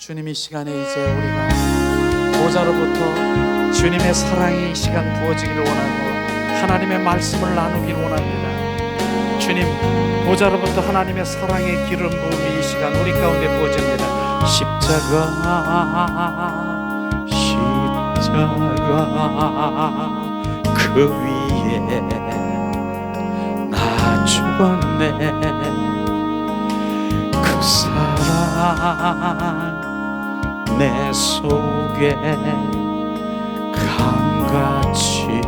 주님, 이 시간에 이제 우리가 보좌로부터 주님의 사랑이 이 시간 부어지기를 원하고 하나님의 말씀을 나누기를 원합니다. 주님, 보좌로부터 하나님의 사랑의 기름 부음이 이 시간 우리 가운데 부어집니다. 십자가 그 위에 나 죽었네. 그 사랑 내 속에 강같이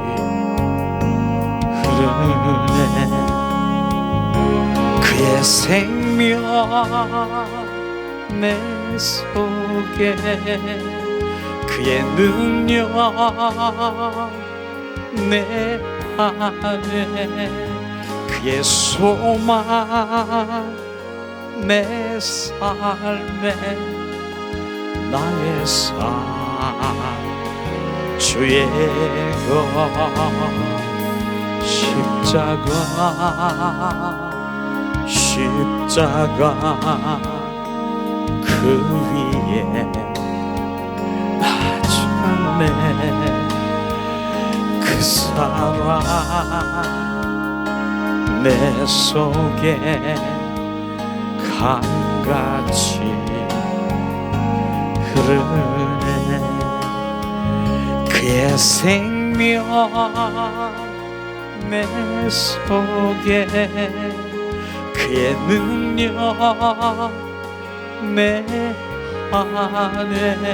흐르네. 그의 생명 내 속에, 그의 능력 내 안에, 그의 소망 내 삶에, 나의 삶 주의 것 십자가 그 위에 나 죽었네. 그 사랑 내 속에 강같이 흐르네. 그의 생명 내 속에, 그의 능력 내 안에,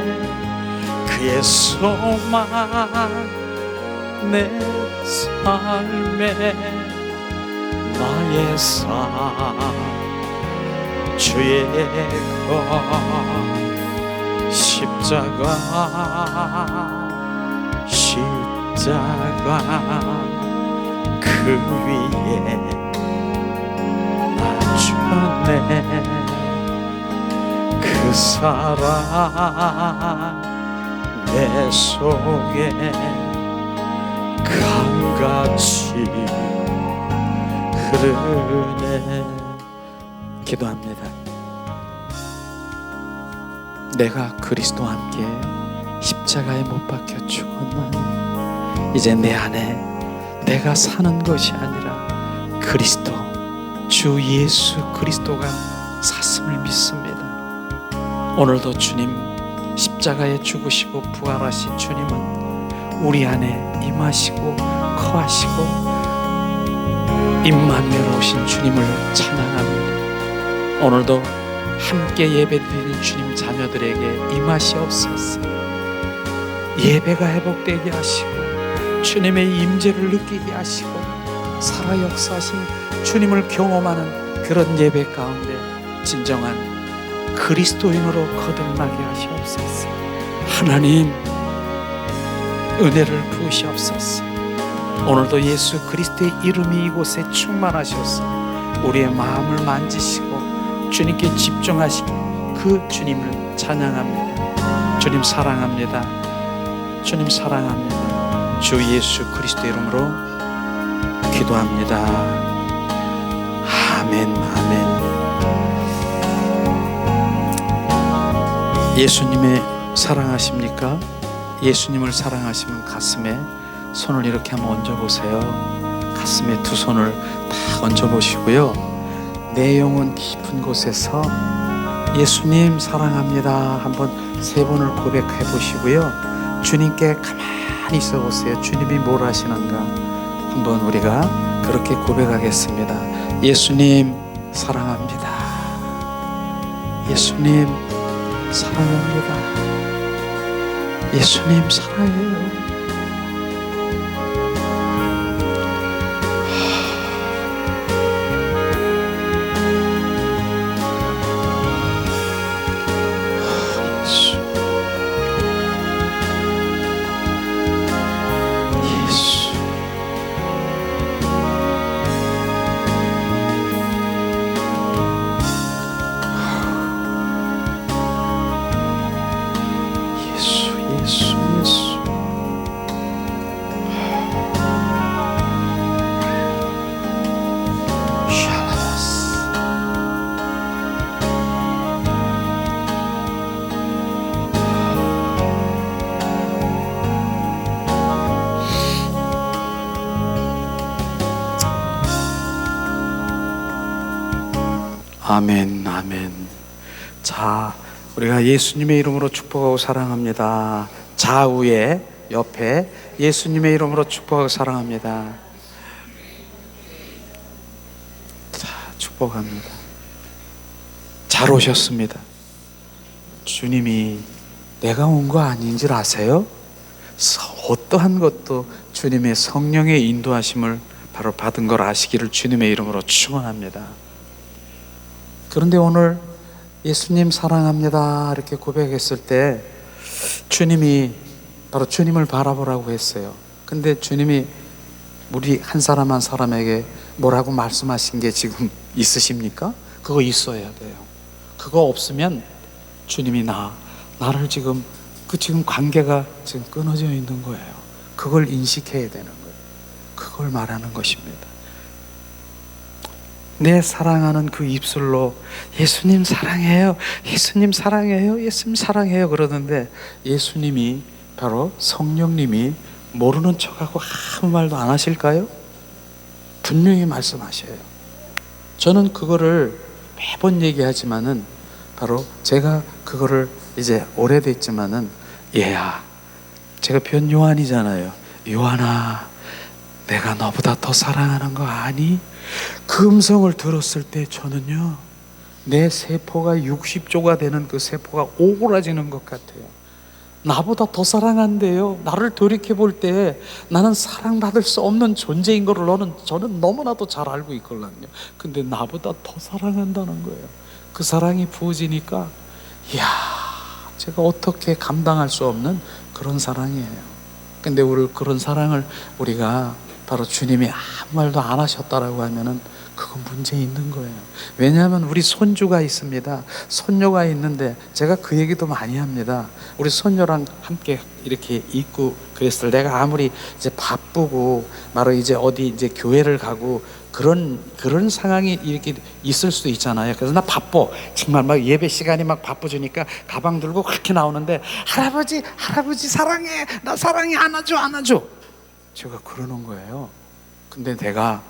그의 소망 내 삶에, 나의 삶 주의 것 십자가 그 위에 나 죽었네. 그 사랑 내 속에 강같이 흐르네. 기도합니다. 내가 그리스도와 함께 십자가에 못 박혀 죽었나니 이제 내 안에 내가 사는 것이 아니라 그리스도, 주 예수 그리스도가 샀음을 믿습니다. 오늘도 주님, 십자가에 죽으시고 부활하신 주님은 우리 안에 임하시고 거하시고 임마누엘 오신 주님을 찬양합니다. 오늘도 함께 예배드리는 주님 자녀들에게 임하시옵소서. 예배가 회복되게 하시고 주님의 임재를 느끼게 하시고 살아 역사하신 주님을 경험하는 그런 예배 가운데 진정한 그리스도인으로 거듭나게 하시옵소서. 하나님, 은혜를 부으시옵소서. 오늘도 예수 그리스도의 이름이 이곳에 충만하셔서 우리의 마음을 만지시고 주님께 집중하신 그 주님을 찬양합니다. 주님 사랑합니다. 주님 사랑합니다. 주 예수 그리스도 이름으로 기도합니다. 아멘, 아멘. 예수님의 사랑하십니까? 예수님을 사랑하시면 가슴에 손을 이렇게 한번 얹어보세요. 가슴에 두 손을 다 얹어보시고요. 내 영혼 깊은 곳에서 예수님 사랑합니다 한번 3번을 고백해 보시고요. 주님께 가만히 있어 보세요. 주님이 뭘 하시는가 한번 우리가 그렇게 고백하겠습니다. 예수님 사랑합니다. 예수님 사랑합니다. 예수님 사랑해요. 예수 아멘, 아멘. 자, 우리가 예수님의 이름으로 축복하고 사랑합니다. 좌우에 옆에 예수님의 이름으로 축복하고 사랑합니다. 자, 축복합니다. 잘 오셨습니다. 주님이 내가 온 거 아닌 줄 아세요? 어떠한 것도 주님의 성령의 인도하심을 바로 받은 걸 아시기를 주님의 이름으로 축원합니다. 그런데 오늘 예수님 사랑합니다 이렇게 고백했을 때 주님이 바로 주님을 바라보라고 했어요. 근데 주님이 우리 한 사람 한 사람에게 뭐라고 말씀하신 게 지금 있으십니까? 그거 있어야 돼요. 그거 없으면 주님이 나를 지금 지금 관계가 지금 끊어져 있는 거예요. 그걸 인식해야 되는 거예요. 그걸 말하는 것입니다. 내 사랑하는 그 입술로 예수님 사랑해요, 예수님 사랑해요, 예수님 사랑해요 그러는데 예수님이 바로 성령님이 모르는 척하고 아무 말도 안 하실까요? 분명히 말씀하셔요. 저는 그거를 매번 얘기하지만은 바로 제가 그거를 이제 오래됐지만은 얘야, 제가 변 요한이잖아요. 요한아, 내가 너보다 더 사랑하는 거 아니? 그 음성을 들었을 때 저는요, 내 세포가 60조가 되는 그 세포가 오그라지는 것 같아요. 나보다 더 사랑한대요. 나를 돌이켜볼 때 나는 사랑받을 수 없는 존재인 거를 저는 너무나도 잘 알고 있걸랑요. 근데 나보다 더 사랑한다는 거예요. 그 사랑이 부어지니까 이야, 제가 어떻게 감당할 수 없는 그런 사랑이에요. 근데 그런 사랑을 우리가 바로 주님이 아무 말도 안 하셨다라고 하면은 그건 문제 있는 거예요. 왜냐하면 우리 손주가 있습니다. 손녀가 있는데 제가 그 얘기도 많이 합니다. 우리 손녀랑 함께 이렇게 있고 그랬을 때 내가 아무리 이제 바쁘고 바로 이제 어디 이제 교회를 가고 그런 상황이 이렇게 있을 수도 있잖아요. 그래서 나 바빠. 정말 막 예배 시간이 막 바빠지니까 가방 들고 그렇게 나오는데 할아버지 사랑해. 나 사랑해. 안아줘. 제가 그러는 거예요. 근데 내가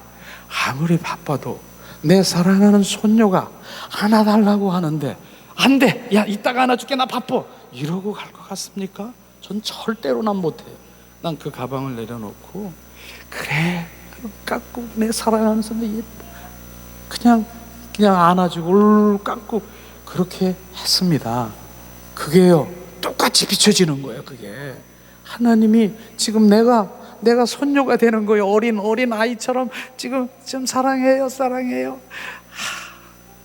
아무리 바빠도 내 사랑하는 손녀가 안아달라고 하는데 안 돼. 야, 이따가 안아줄게. 나 바빠. 이러고 갈 것 같습니까? 전 절대로 난 못해요. 난 그 가방을 내려놓고 그래, 깎고 내 사랑하는 손녀 그냥 안아주고 울 깎고 그렇게 했습니다. 그게요, 똑같이 비춰지는 거예요. 그게 하나님이 지금 내가 손녀가 되는 거예요. 어린 아이처럼 지금 사랑해요.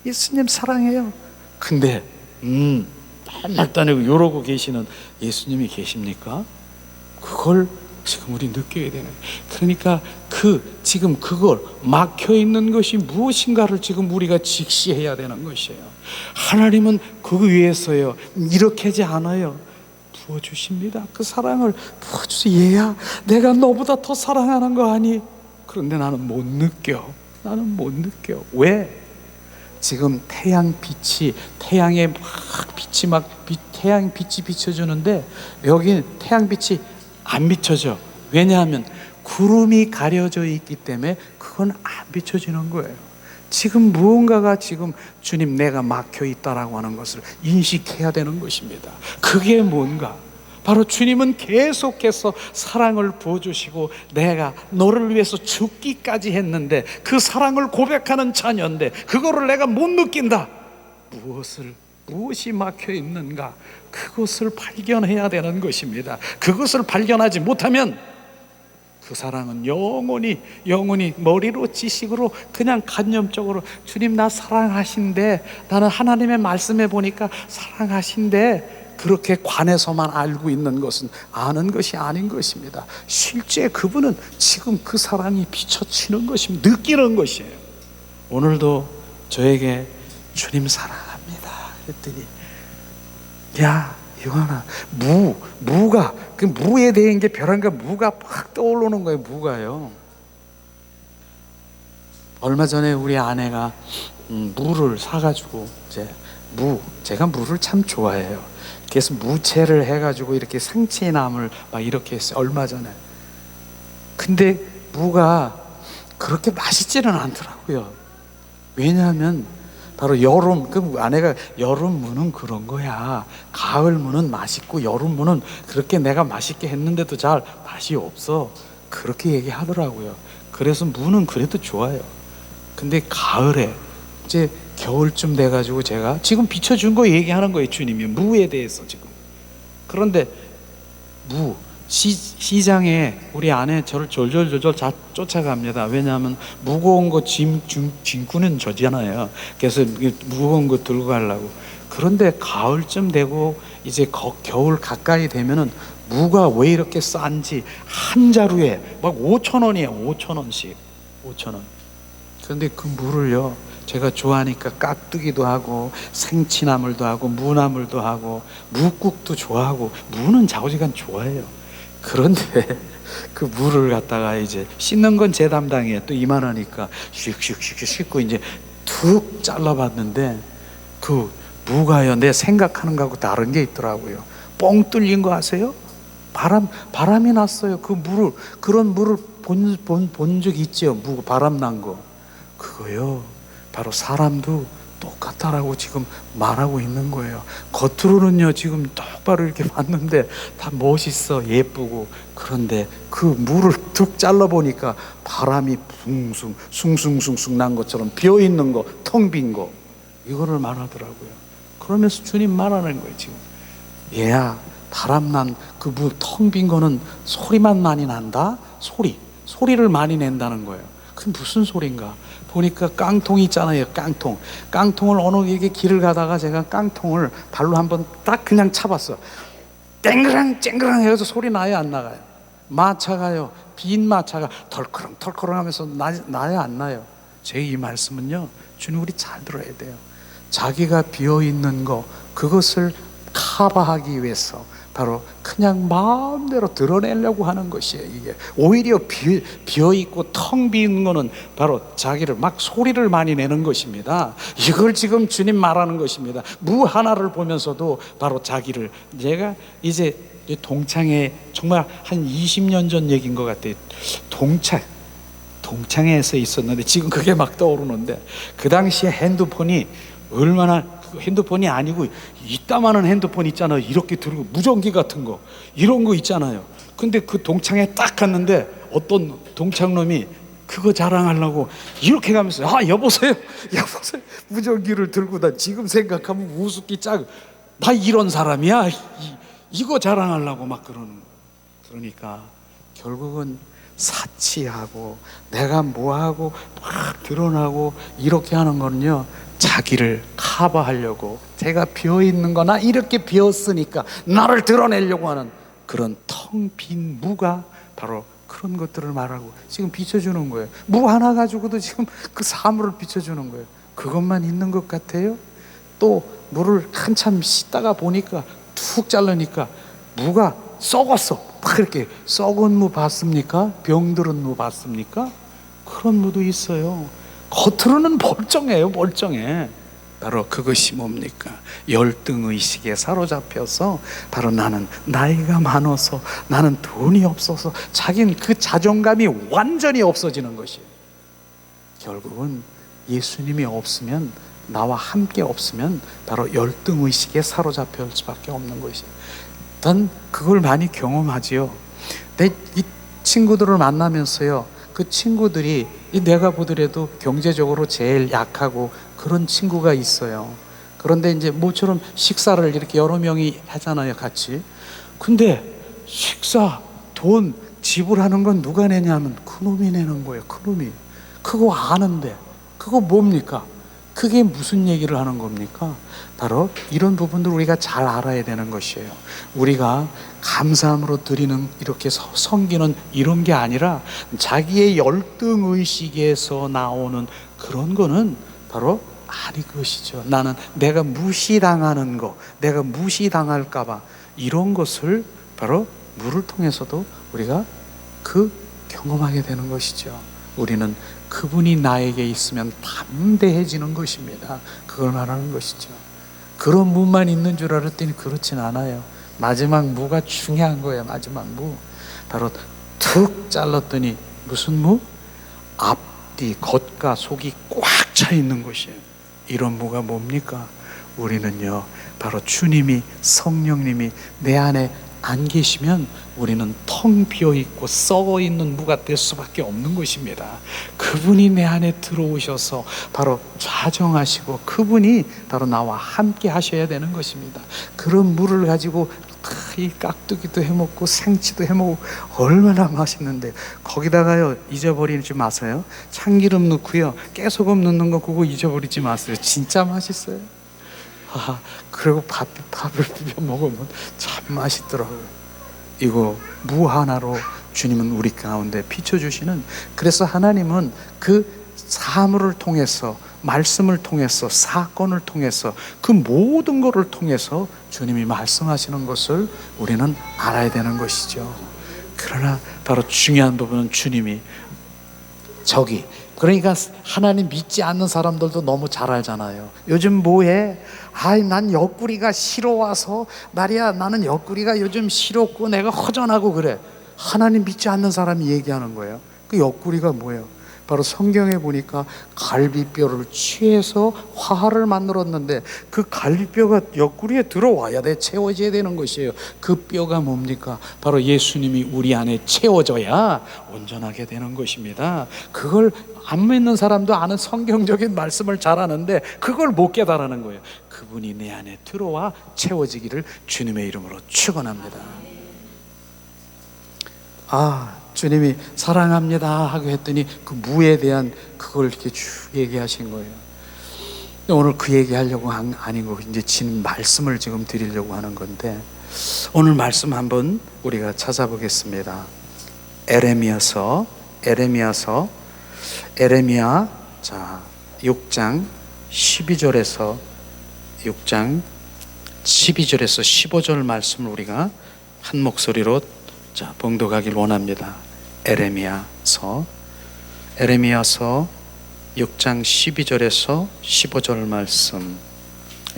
예수님 사랑해요. 근데 맨날 다니고 이러고 계시는 예수님이 계십니까? 그걸 지금 우리 느껴야 되는. 그러니까 지금 그걸 막혀 있는 것이 무엇인가를 지금 우리가 직시해야 되는 것이에요. 하나님은 그 위해서요, 이렇게 하지 않아요. 부어주십니다. 그 사랑을 부어주세요. 얘야, 내가 너보다 더 사랑하는 거 아니? 그런데 나는 못 느껴. 왜? 지금 태양의 빛이 비춰주는데 여기 태양빛이 안 비춰져. 왜냐하면 구름이 가려져 있기 때문에 그건 안 비춰지는 거예요. 지금 무언가가 지금 주님 내가 막혀 있다라고 하는 것을 인식해야 되는 것입니다. 그게 뭔가? 바로 주님은 계속해서 사랑을 부어주시고 내가 너를 위해서 죽기까지 했는데 그 사랑을 고백하는 자녀인데 그거를 내가 못 느낀다. 무엇이 막혀 있는가? 그것을 발견해야 되는 것입니다. 그것을 발견하지 못하면 그 사랑은 영원히 머리로 지식으로 그냥 간념적으로 주님 나 사랑하신데, 나는 하나님의 말씀에 보니까 사랑하신데 그렇게 관해서만 알고 있는 것은 아는 것이 아닌 것입니다. 실제 그분은 지금 그 사랑이 비춰지는 것입니다. 느끼는 것이에요. 오늘도 저에게 주님 사랑합니다 그랬더니 야 요한아, 무가 그 무에 대한 게 별한가 무가 팍 떠오르는 거예요. 무가요. 얼마 전에 우리 아내가 무를 사가지고 제가 무를 참 좋아해요. 그래서 무채를 해가지고 이렇게 상치나물 막 이렇게 했어요. 얼마 전에. 근데 무가 그렇게 맛있지는 않더라고요. 왜냐하면 바로 여름, 그 아내가 여름 무는 그런 거야. 가을 무는 맛있고 여름 무는 그렇게 내가 맛있게 했는데도 잘 맛이 없어. 그렇게 얘기하더라고요. 그래서 무는 그래도 좋아요. 근데 가을에 이제 겨울쯤 돼가지고 제가 지금 비춰준 거 얘기하는 거예요. 주님이 무에 대해서 지금. 그런데 무 시장에 우리 아내 저를 졸졸졸졸 쫓아갑니다. 왜냐하면 무거운 거 짐꾸는 저잖아요. 그래서 무거운 거 들고 가려고. 그런데 가을쯤 되고 이제 겨울 가까이 되면은 무가 왜 이렇게 싼지 한 자루에 막 5,000원이에요. 5,000원씩 5,000원. 그런데 그 무를요, 제가 좋아하니까 깍두기도 하고 생치나물도 하고 무나물도 하고 무국도 좋아하고 무는 좌우지간 좋아해요. 그런데 그 무를 갖다가 이제 씻는 건 제 담당이에요. 또 이만하니까 슉슉슉 씻고 이제 툭 잘라봤는데 그 무가요, 내 생각하는 거하고 다른 게 있더라고요. 뻥 뚫린 거 아세요? 바람이 났어요. 그 물을, 그런 물을 본 적 있죠. 무 바람 난 거. 그거요, 바로 사람도 똑같다라고 지금 말하고 있는 거예요. 겉으로는요 지금 똑바로 이렇게 봤는데 다 멋있어, 예쁘고. 그런데 그 물을 툭 잘라보니까 바람이 숭숭숭숭 난 것처럼 비어있는 거, 텅 빈 거, 이거를 말하더라고요. 그러면서 주님 말하는 거예요. 지금 얘야, 바람난 그 물 텅 빈 거는 소리만 많이 난다. 소리를 많이 낸다는 거예요. 그게 무슨 소린가 보니까 깡통이 있잖아요. 깡통을 어느 이게 길을 가다가 제가 깡통을 발로 한번 딱 그냥 차봤어. 땡그랑 해서 소리 나요, 안 나가요? 마차가요, 빈 마차가 털커렁 하면서 나요, 안 나요? 제 이 말씀은요, 주님 우리 잘 들어야 돼요. 자기가 비어있는 거, 그것을 커버하기 위해서 바로 그냥 마음대로 드러내려고 하는 것이에요. 이게 오히려 비어있고 텅 빈 거는 바로 자기를 막 소리를 많이 내는 것입니다. 이걸 지금 주님 말하는 것입니다. 무 하나를 보면서도 바로 자기를, 제가 이제 동창회, 정말 한 20년 전 얘기인 것 같아요. 동창회에서 있었는데 지금 그게 막 떠오르는데, 그 당시에 핸드폰이 얼마나, 핸드폰이 아니고 이따만한 핸드폰 있잖아요. 이렇게 들고 무전기 같은 거, 이런 거 있잖아요. 근데 그 동창회 딱 갔는데 어떤 동창놈이 그거 자랑하려고 이렇게 가면서, 아 여보세요 무전기를 들고, 다 지금 생각하면 우습기 짝, 나 이런 사람이야, 이거 자랑하려고 막 그러는 거. 그러니까 결국은 사치하고 내가 뭐하고 막 드러나고 이렇게 하는 거는요, 자기를 커버하려고, 제가 비어있는 거나 이렇게 비었으니까 나를 드러내려고 하는 그런 텅 빈 무가 바로 그런 것들을 말하고 지금 비춰주는 거예요. 무 하나 가지고도 지금 그 사물을 비춰주는 거예요. 그것만 있는 것 같아요? 또 무를 한참 씻다가 보니까 툭 자르니까 무가 썩었어. 막 이렇게 썩은 무 봤습니까? 병들은 무 봤습니까? 그런 무도 있어요. 겉으로는 멀쩡해. 바로 그것이 뭡니까? 열등의식에 사로잡혀서 바로 나는 나이가 많아서, 나는 돈이 없어서, 자기는 그 자존감이 완전히 없어지는 것이에요. 결국은 예수님이 없으면, 나와 함께 없으면 바로 열등의식에 사로잡힐 수밖에 없는 것이에요. 난 그걸 많이 경험하지요. 이 친구들을 만나면서요, 그 친구들이 내가 보더라도 경제적으로 제일 약하고 그런 친구가 있어요. 그런데 이제 모처럼 식사를 이렇게 여러 명이 하잖아요, 같이. 근데 식사 돈 지불하는 건 누가 내냐면 그놈이 내는 거예요. 그놈이. 그거 아는데 그거 뭡니까? 그게 무슨 얘기를 하는 겁니까? 바로 이런 부분들 우리가 잘 알아야 되는 것이에요. 우리가 감사함으로 드리는, 이렇게 섬기는 이런 게 아니라 자기의 열등의식에서 나오는 그런 거는 바로 아니 것이죠. 나는 내가 무시당하는 거, 내가 무시당할까 봐, 이런 것을 바로 물을 통해서도 우리가 경험하게 되는 것이죠. 우리는 그분이 나에게 있으면 담대해지는 것입니다. 그걸 말하는 것이죠. 그런 무만 있는 줄 알았더니 그렇진 않아요. 마지막 무가 중요한 거예요. 마지막 무, 바로 툭 잘랐더니 무슨 무? 앞뒤 겉과 속이 꽉 차 있는 것이에요. 이런 무가 뭡니까? 우리는요, 바로 주님이, 성령님이 내 안에 안 계시면 우리는 텅 비어있고 썩어있는 무가 될 수밖에 없는 것입니다. 그분이 내 안에 들어오셔서 바로 좌정하시고 그분이 바로 나와 함께 하셔야 되는 것입니다. 그런 무를 가지고 이 깍두기도 해먹고 생치도 해먹고 얼마나 맛있는데, 거기다가요 잊어버리지 마세요. 참기름 넣고요 깨소금 넣는 거 그거 잊어버리지 마세요. 진짜 맛있어요. 그리고 밥을 비벼 먹으면 참 맛있더라고요. 이거 무 하나로 주님은 우리 가운데 비춰주시는, 그래서 하나님은 그 사물을 통해서, 말씀을 통해서, 사건을 통해서, 그 모든 것을 통해서 주님이 말씀하시는 것을 우리는 알아야 되는 것이죠. 그러나 바로 중요한 부분은 주님이 그러니까 하나님 믿지 않는 사람들도 너무 잘 알잖아요. 요즘 뭐해? 난 옆구리가 싫어 와서 말이야, 나는 옆구리가 요즘 싫었고 내가 허전하고 그래. 하나님 믿지 않는 사람이 얘기하는 거예요. 그 옆구리가 뭐예요? 바로 성경에 보니까 갈비뼈를 취해서 화를 만들었는데 그 갈비뼈가 옆구리에 들어와야 돼, 채워져야 되는 것이에요. 그 뼈가 뭡니까? 바로 예수님이 우리 안에 채워져야 온전하게 되는 것입니다. 그걸 안 믿는 사람도 아는 성경적인 말씀을 잘 아는데 그걸 못 깨달는 거예요. 그분이 내 안에 들어와 채워지기를 주님의 이름으로 축원합니다. 주님이 사랑합니다 하고 했더니 그 무에 대한 그걸 이렇게 쭉 얘기하신 거예요. 오늘 그 얘기하려고 아닌 거고, 이제 진 말씀을 지금 드리려고 하는 건데, 오늘 말씀 한번 우리가 찾아보겠습니다. 에레미야 6장 12절에서 15절 말씀을 우리가 한 목소리로 봉독하길 원합니다. 에레미야서 6장 12절에서 15절 말씀,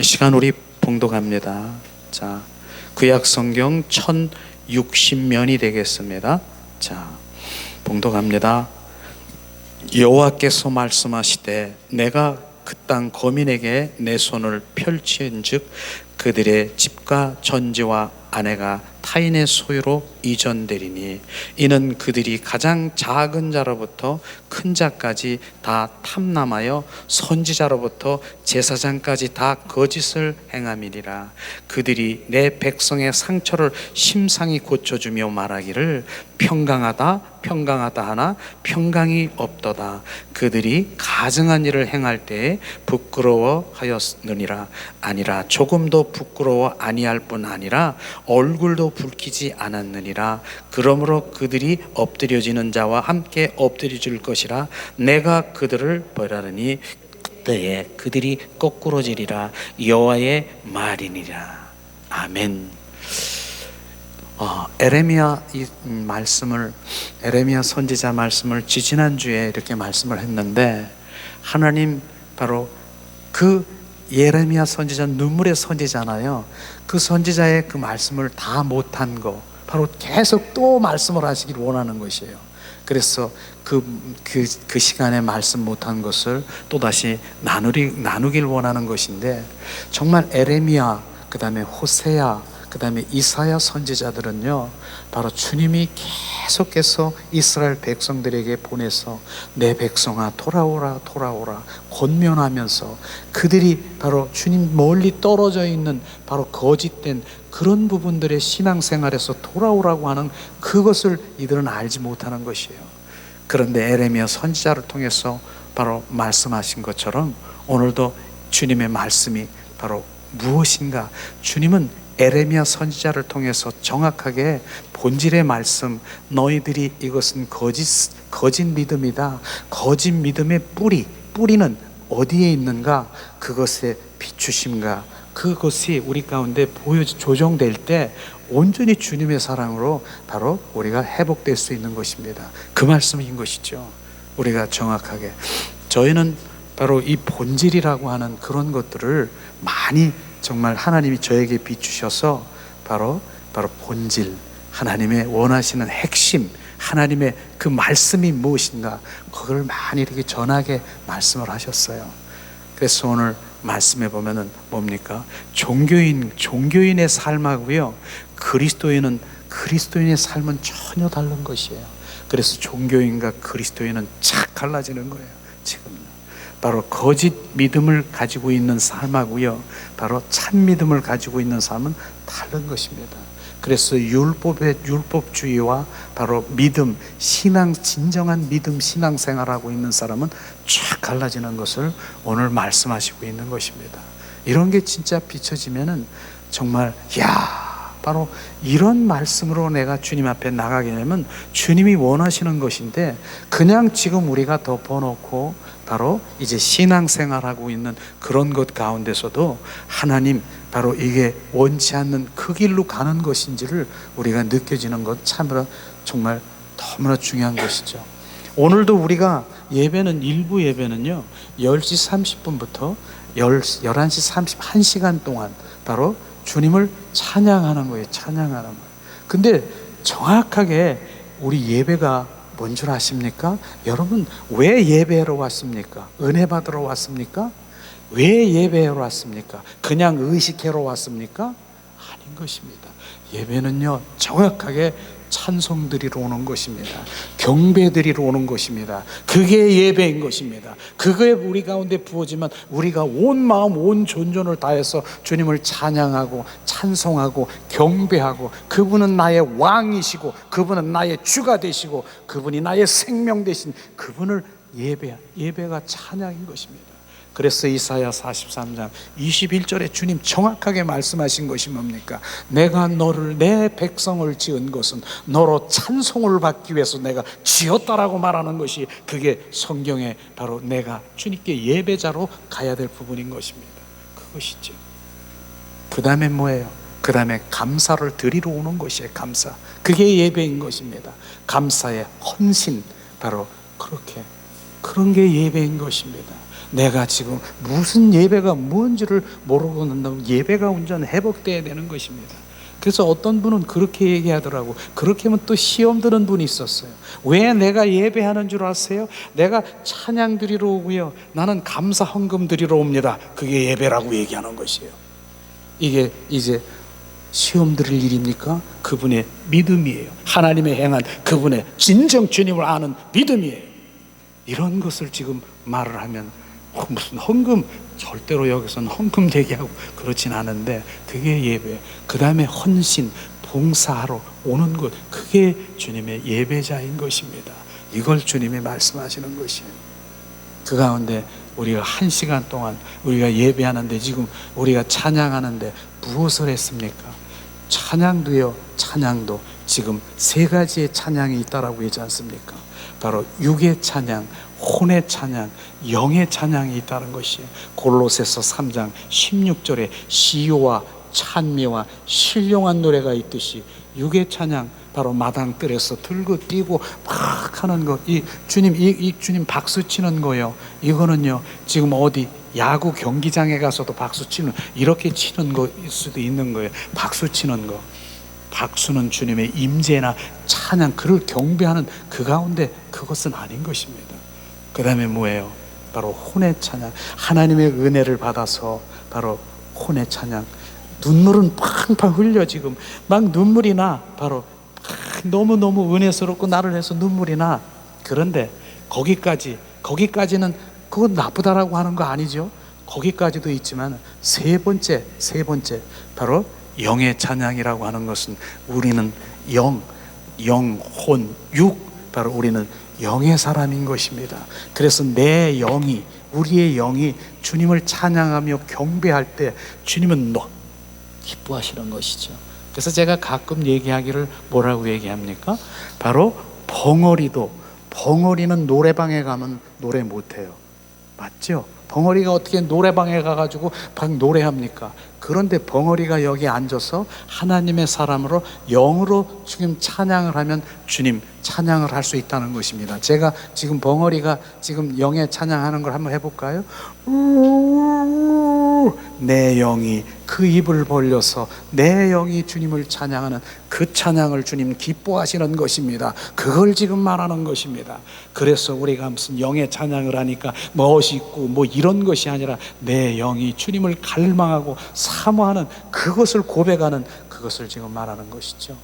시간 우리 봉독합니다. 구약 성경 1060면이 되겠습니다. 봉독합니다. 여호와께서 말씀하시되 내가 그 땅 거민에게 내 손을 펼친즉 그들의 집과 전지와 아내가 타인의 소유로 이전되리니 이는 그들이 가장 작은 자로부터 큰 자까지 다 탐남하여 선지자로부터 제사장까지 다 거짓을 행함이니라. 그들이 내 백성의 상처를 심상히 고쳐주며 말하기를 평강하다 평강하다 하나 평강이 없도다. 그들이 가증한 일을 행할 때에 부끄러워하였느니라. 아니라 조금도 부끄러워 아니할 뿐 아니라 얼굴도 붉히지 않았느니라. 그러므로 그들이 엎드려지는 자와 함께 엎드려질 것이라. 내가 그들을 벌하리니 그때에 그들이 거꾸러지리라. 여호와의 말이니라. 아멘. 에레미야 에레미야 선지자 말씀을 지지난주에 이렇게 말씀을 했는데, 하나님 바로 그 예레미야 선지자 눈물의 선지자잖아요. 그 선지자의 그 말씀을 다 못한 거 바로 계속 또 말씀을 하시길 원하는 것이에요. 그래서 그 시간에 말씀 못한 것을 또다시 나누길 원하는 것인데, 정말 에레미야, 그 다음에 호세야, 그 다음에 이사야 선지자들은요, 바로 주님이 계속해서 이스라엘 백성들에게 보내서 내 백성아 돌아오라 돌아오라 권면하면서, 그들이 바로 주님 멀리 떨어져 있는 바로 거짓된 그런 부분들의 신앙생활에서 돌아오라고 하는 그것을 이들은 알지 못하는 것이에요. 그런데 에레미야 선지자를 통해서 바로 말씀하신 것처럼 오늘도 주님의 말씀이 바로 무엇인가, 주님은 에레미야 선지자를 통해서 정확하게 본질의 말씀, 너희들이 이것은 거짓 믿음이다. 거짓 믿음의 뿌리는 어디에 있는가? 그것의 비추심과 그것이 우리 가운데 조정될 때 온전히 주님의 사랑으로 바로 우리가 회복될 수 있는 것입니다. 그 말씀인 것이죠. 우리가 정확하게, 저희는 바로 이 본질이라고 하는 그런 것들을 많이 정말 하나님이 저에게 비추셔서 바로 본질, 하나님의 원하시는 핵심, 하나님의 그 말씀이 무엇인가, 그걸 많이 이렇게 전하게 말씀을 하셨어요. 그래서 오늘 말씀해 보면은 뭡니까? 종교인의 삶하고요, 그리스도인의 삶은 전혀 다른 것이에요. 그래서 종교인과 그리스도인은 착 갈라지는 거예요. 지금 바로 거짓 믿음을 가지고 있는 삶하고요, 바로 참 믿음을 가지고 있는 삶은 다른 것입니다. 그래서 율법주의와 바로 믿음, 진정한 믿음 신앙생활하고 있는 사람은 쫙 갈라지는 것을 오늘 말씀하시고 있는 것입니다. 이런 게 진짜 비춰지면은 정말 바로 이런 말씀으로 내가 주님 앞에 나가게 되면 주님이 원하시는 것인데, 그냥 지금 우리가 덮어놓고 바로 이제 신앙생활하고 있는 그런 것 가운데서도 하나님 바로 이게 원치 않는 그 길로 가는 것인지를 우리가 느껴지는 것, 참으로 정말 너무나 중요한 것이죠. 오늘도 우리가 예배는, 일부 예배는요 10시 30분부터 11시 1시간 동안 바로 주님을 찬양하는 거예요. 찬양하는 거예요. 근데 정확하게 우리 예배가 뭔 줄 아십니까? 여러분, 왜 예배하러 왔습니까? 은혜 받으러 왔습니까? 왜 예배하러 왔습니까? 그냥 의식하러 왔습니까? 아닌 것입니다. 예배는요 정확하게 찬송 드리러 오는 것입니다. 경배 드리러 오는 것입니다. 그게 예배인 것입니다. 그게 우리 가운데 부어지면 우리가 온 마음 온 존존을 다해서 주님을 찬양하고 찬송하고 경배하고, 그분은 나의 왕이시고 그분은 나의 주가 되시고 그분이 나의 생명 되신 그분을 예배가 찬양인 것입니다. 그래서 이사야 43장 21절에 주님 정확하게 말씀하신 것이 뭡니까? 내가 너를, 내 백성을 지은 것은 너로 찬송을 받기 위해서 내가 지었다라고 말하는 것이, 그게 성경에 바로 내가 주님께 예배자로 가야 될 부분인 것입니다. 그것이죠. 그 다음에 뭐예요? 그 다음에 감사를 드리러 오는 것이에요. 감사. 그게 예배인 것입니다. 감사의 헌신, 바로 그런 게 예배인 것입니다. 내가 지금 무슨 예배가 뭔지를 모르고 난다면 예배가 완전 회복되어야 되는 것입니다. 그래서 어떤 분은 그렇게 얘기하더라고. 그렇게 하면 또 시험 드는 분이 있었어요. 왜 내가 예배하는 줄 아세요? 내가 찬양 드리러 오고요, 나는 감사 헌금 드리러 옵니다. 그게 예배라고 얘기하는 것이에요. 이게 이제 시험 드릴 일입니까? 그분의 믿음이에요. 하나님의 행한 그분의 진정 주님을 아는 믿음이에요. 이런 것을 지금 말을 하면 무슨 헌금, 절대로 여기서는 헌금 얘기하고 그렇진 않은데, 그게 예배. 그 다음에 헌신, 봉사하러 오는 것, 그게 주님의 예배자인 것입니다. 이걸 주님이 말씀하시는 것이에요. 그 가운데 우리가 1시간 동안 우리가 예배하는데, 지금 우리가 찬양하는데 무엇을 했습니까? 찬양도요, 찬양도 지금 3가지의 찬양이 있다라고 하지 않습니까? 바로 육의 찬양, 혼의 찬양, 영의 찬양이 있다는 것이에요. 골로새서 3장 16절에 시와 찬미와 신령한 노래가 있듯이 육의 찬양, 바로 마당뜰에서 들고 뛰고 막 하는 것, 이 주님 박수 치는 거예요. 이거는요 지금 어디 야구 경기장에 가서도 박수 치는, 이렇게 치는 거일 수도 있는 거예요. 박수 치는 거. 박수는 주님의 임재나 찬양, 그를 경배하는 그 가운데 그것은 아닌 것입니다. 그 다음에 뭐예요? 바로 혼의 찬양. 하나님의 은혜를 받아서 바로 혼의 찬양. 눈물은 팡팡 흘려. 지금 막 눈물이 나. 바로 너무너무 은혜스럽고 나를 해서 눈물이 나. 그런데 거기까지는 그건 나쁘다라고 하는 거 아니죠. 거기까지도 있지만 세 번째 바로 영의 찬양이라고 하는 것은, 우리는 영, 혼, 육, 바로 우리는 영의 사람인 것입니다. 그래서 우리의 영이 주님을 찬양하며 경배할 때 주님은 기뻐하시는 것이죠. 그래서 제가 가끔 얘기하기를 뭐라고 얘기합니까? 바로 벙어리는 노래방에 가면 노래 못해요. 맞죠? 벙어리가 어떻게 노래방에 가가지고 막 노래합니까? 그런데 벙어리가 여기 앉아서 하나님의 사람으로 영으로 지금 찬양을 하면 주님 찬양을 할 수 있다는 것입니다. 제가 지금 벙어리가 지금 영의 찬양하는 걸 한번 해볼까요? 내 영이 그 입을 벌려서 내 영이 주님을 찬양하는 그 찬양을 주님 기뻐하시는 것입니다. 그걸 지금 말하는 것입니다. 그래서 우리가 무슨 영의 찬양을 하니까 멋있고 뭐 이런 것이 아니라 내 영이 주님을 갈망하고 사모하는 그것을 고백하는 그것을 지금 말하는 것이죠.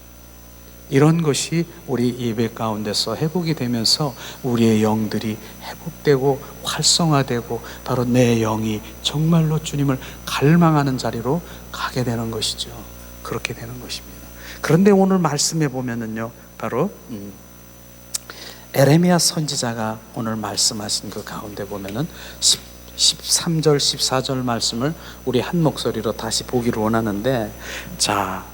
이런 것이 우리 예배 가운데서 회복이 되면서 우리의 영들이 회복되고 활성화되고 바로 내 영이 정말로 주님을 갈망하는 자리로 가게 되는 것이죠. 그렇게 되는 것입니다. 그런데 오늘 말씀에 보면은요, 바로 에레미야 선지자가 오늘 말씀하신 그 가운데 보면은 13절 14절 말씀을 우리 한 목소리로 다시 보기를 원하는데, 자,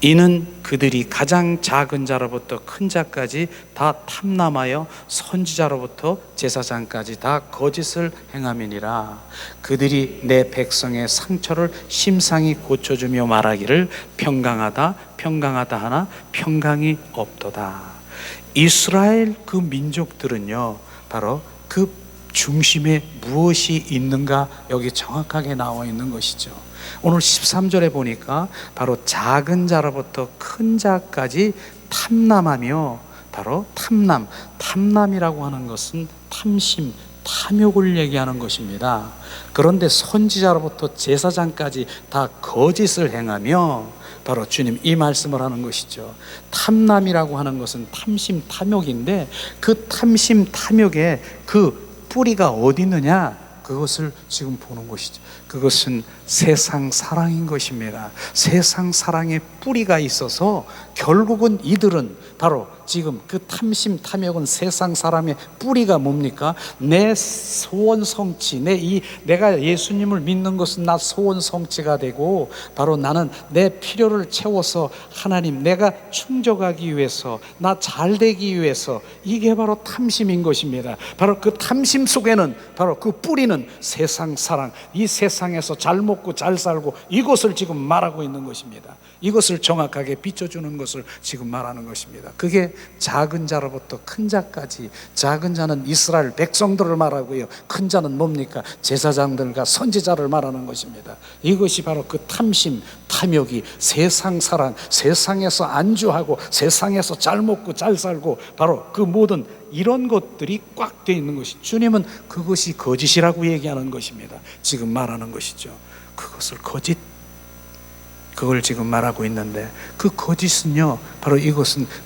이는 그들이 가장 작은 자로부터 큰 자까지 다 탐남하여 선지자로부터 제사장까지 다 거짓을 행함이니라. 그들이 내 백성의 상처를 심상히 고쳐주며 말하기를 평강하다 평강하다 하나 평강이 없도다. 이스라엘 그 민족들은요, 바로 그 중심에 무엇이 있는가 여기 정확하게 나와 있는 것이죠. 오늘 13절에 보니까 바로 작은 자로부터 큰 자까지 탐남하며, 바로 탐남이라고 하는 것은 탐심, 탐욕을 얘기하는 것입니다. 그런데 선지자로부터 제사장까지 다 거짓을 행하며, 바로 주님 이 말씀을 하는 것이죠. 탐남이라고 하는 것은 탐심, 탐욕인데 그 탐심, 탐욕의 그 뿌리가 어디 있느냐, 그것을 지금 보는 것이죠. 그것은 세상 사랑인 것입니다. 세상 사랑의 뿌리가 있어서 결국은 이들은 바로 지금 그 탐심, 탐욕은 세상 사람의 뿌리가 뭡니까? 내 소원 성취, 내가 예수님을 믿는 것은 나 소원 성취가 되고, 바로 나는 내 필요를 채워서 하나님 내가 충족하기 위해서, 나 잘 되기 위해서, 이게 바로 탐심인 것입니다. 바로 그 탐심 속에는 바로 그 뿌리는 세상 사랑, 이 세상에서 잘 먹고 잘 살고, 이것을 지금 말하고 있는 것입니다. 이것을 정확하게 비춰주는 것을 지금 말하는 것입니다. 그게 작은 자로부터 큰 자까지, 작은 자는 이스라엘 백성들을 말하고요, 큰 자는 뭡니까? 제사장들과 선지자를 말하는 것입니다. 이것이 바로 그 탐심, 탐욕이 세상 사랑, 세상에서 안주하고 세상에서 잘 먹고 잘 살고, 바로 그 모든 이런 것들이 꽉 돼 있는 것이, 주님은 그것이 거짓이라고 얘기하는 것입니다. 지금 말하는 것이죠. 그것을 거짓, 그걸 지금 말하고 있는데, 그 거짓은요, 바로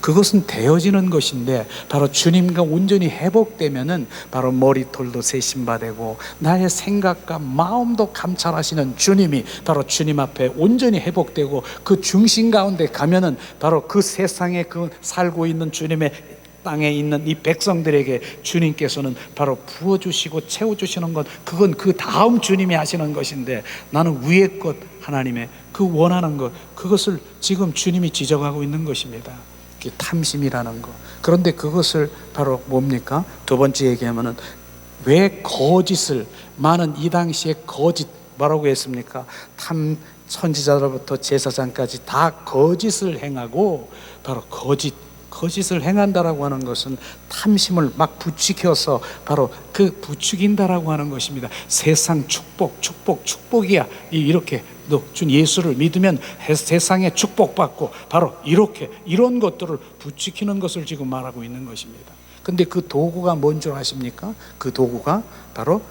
그것은 되어지는 것인데, 바로 주님과 온전히 회복되면은 바로 머리털도 세심바되고 나의 생각과 마음도 감찰하시는 주님이 바로 주님 앞에 온전히 회복되고, 그 중심 가운데 가면은 바로 그 세상에 그 살고 있는 주님의 땅에 있는 이 백성들에게 주님께서는 바로 부어주시고 채워주시는 것, 그건 그 다음 주님이 하시는 것인데, 나는 위의 것, 하나님의 그 원하는 것, 그것을 지금 주님이 지적하고 있는 것입니다. 그게 탐심이라는 것. 그런데 그것을 바로 뭡니까? 두 번째 얘기하면은, 왜 거짓을, 많은 이 당시에 거짓, 뭐라고 했습니까? 선지자로부터 제사장까지 다 거짓을 행하고, 바로 거짓을 행한다라고 하는 것은 탐심을 막 부추겨서 바로 그 부추긴다라고 하는 것입니다. 세상 축복이야. 이렇게 너 준 예수를 믿으면 세상에 축복받고, 바로 이렇게 이런 것들을 부추기는 것을 지금 말하고 있는 것입니다. 근데 그 도구가 뭔 줄 아십니까? 그 도구가 바로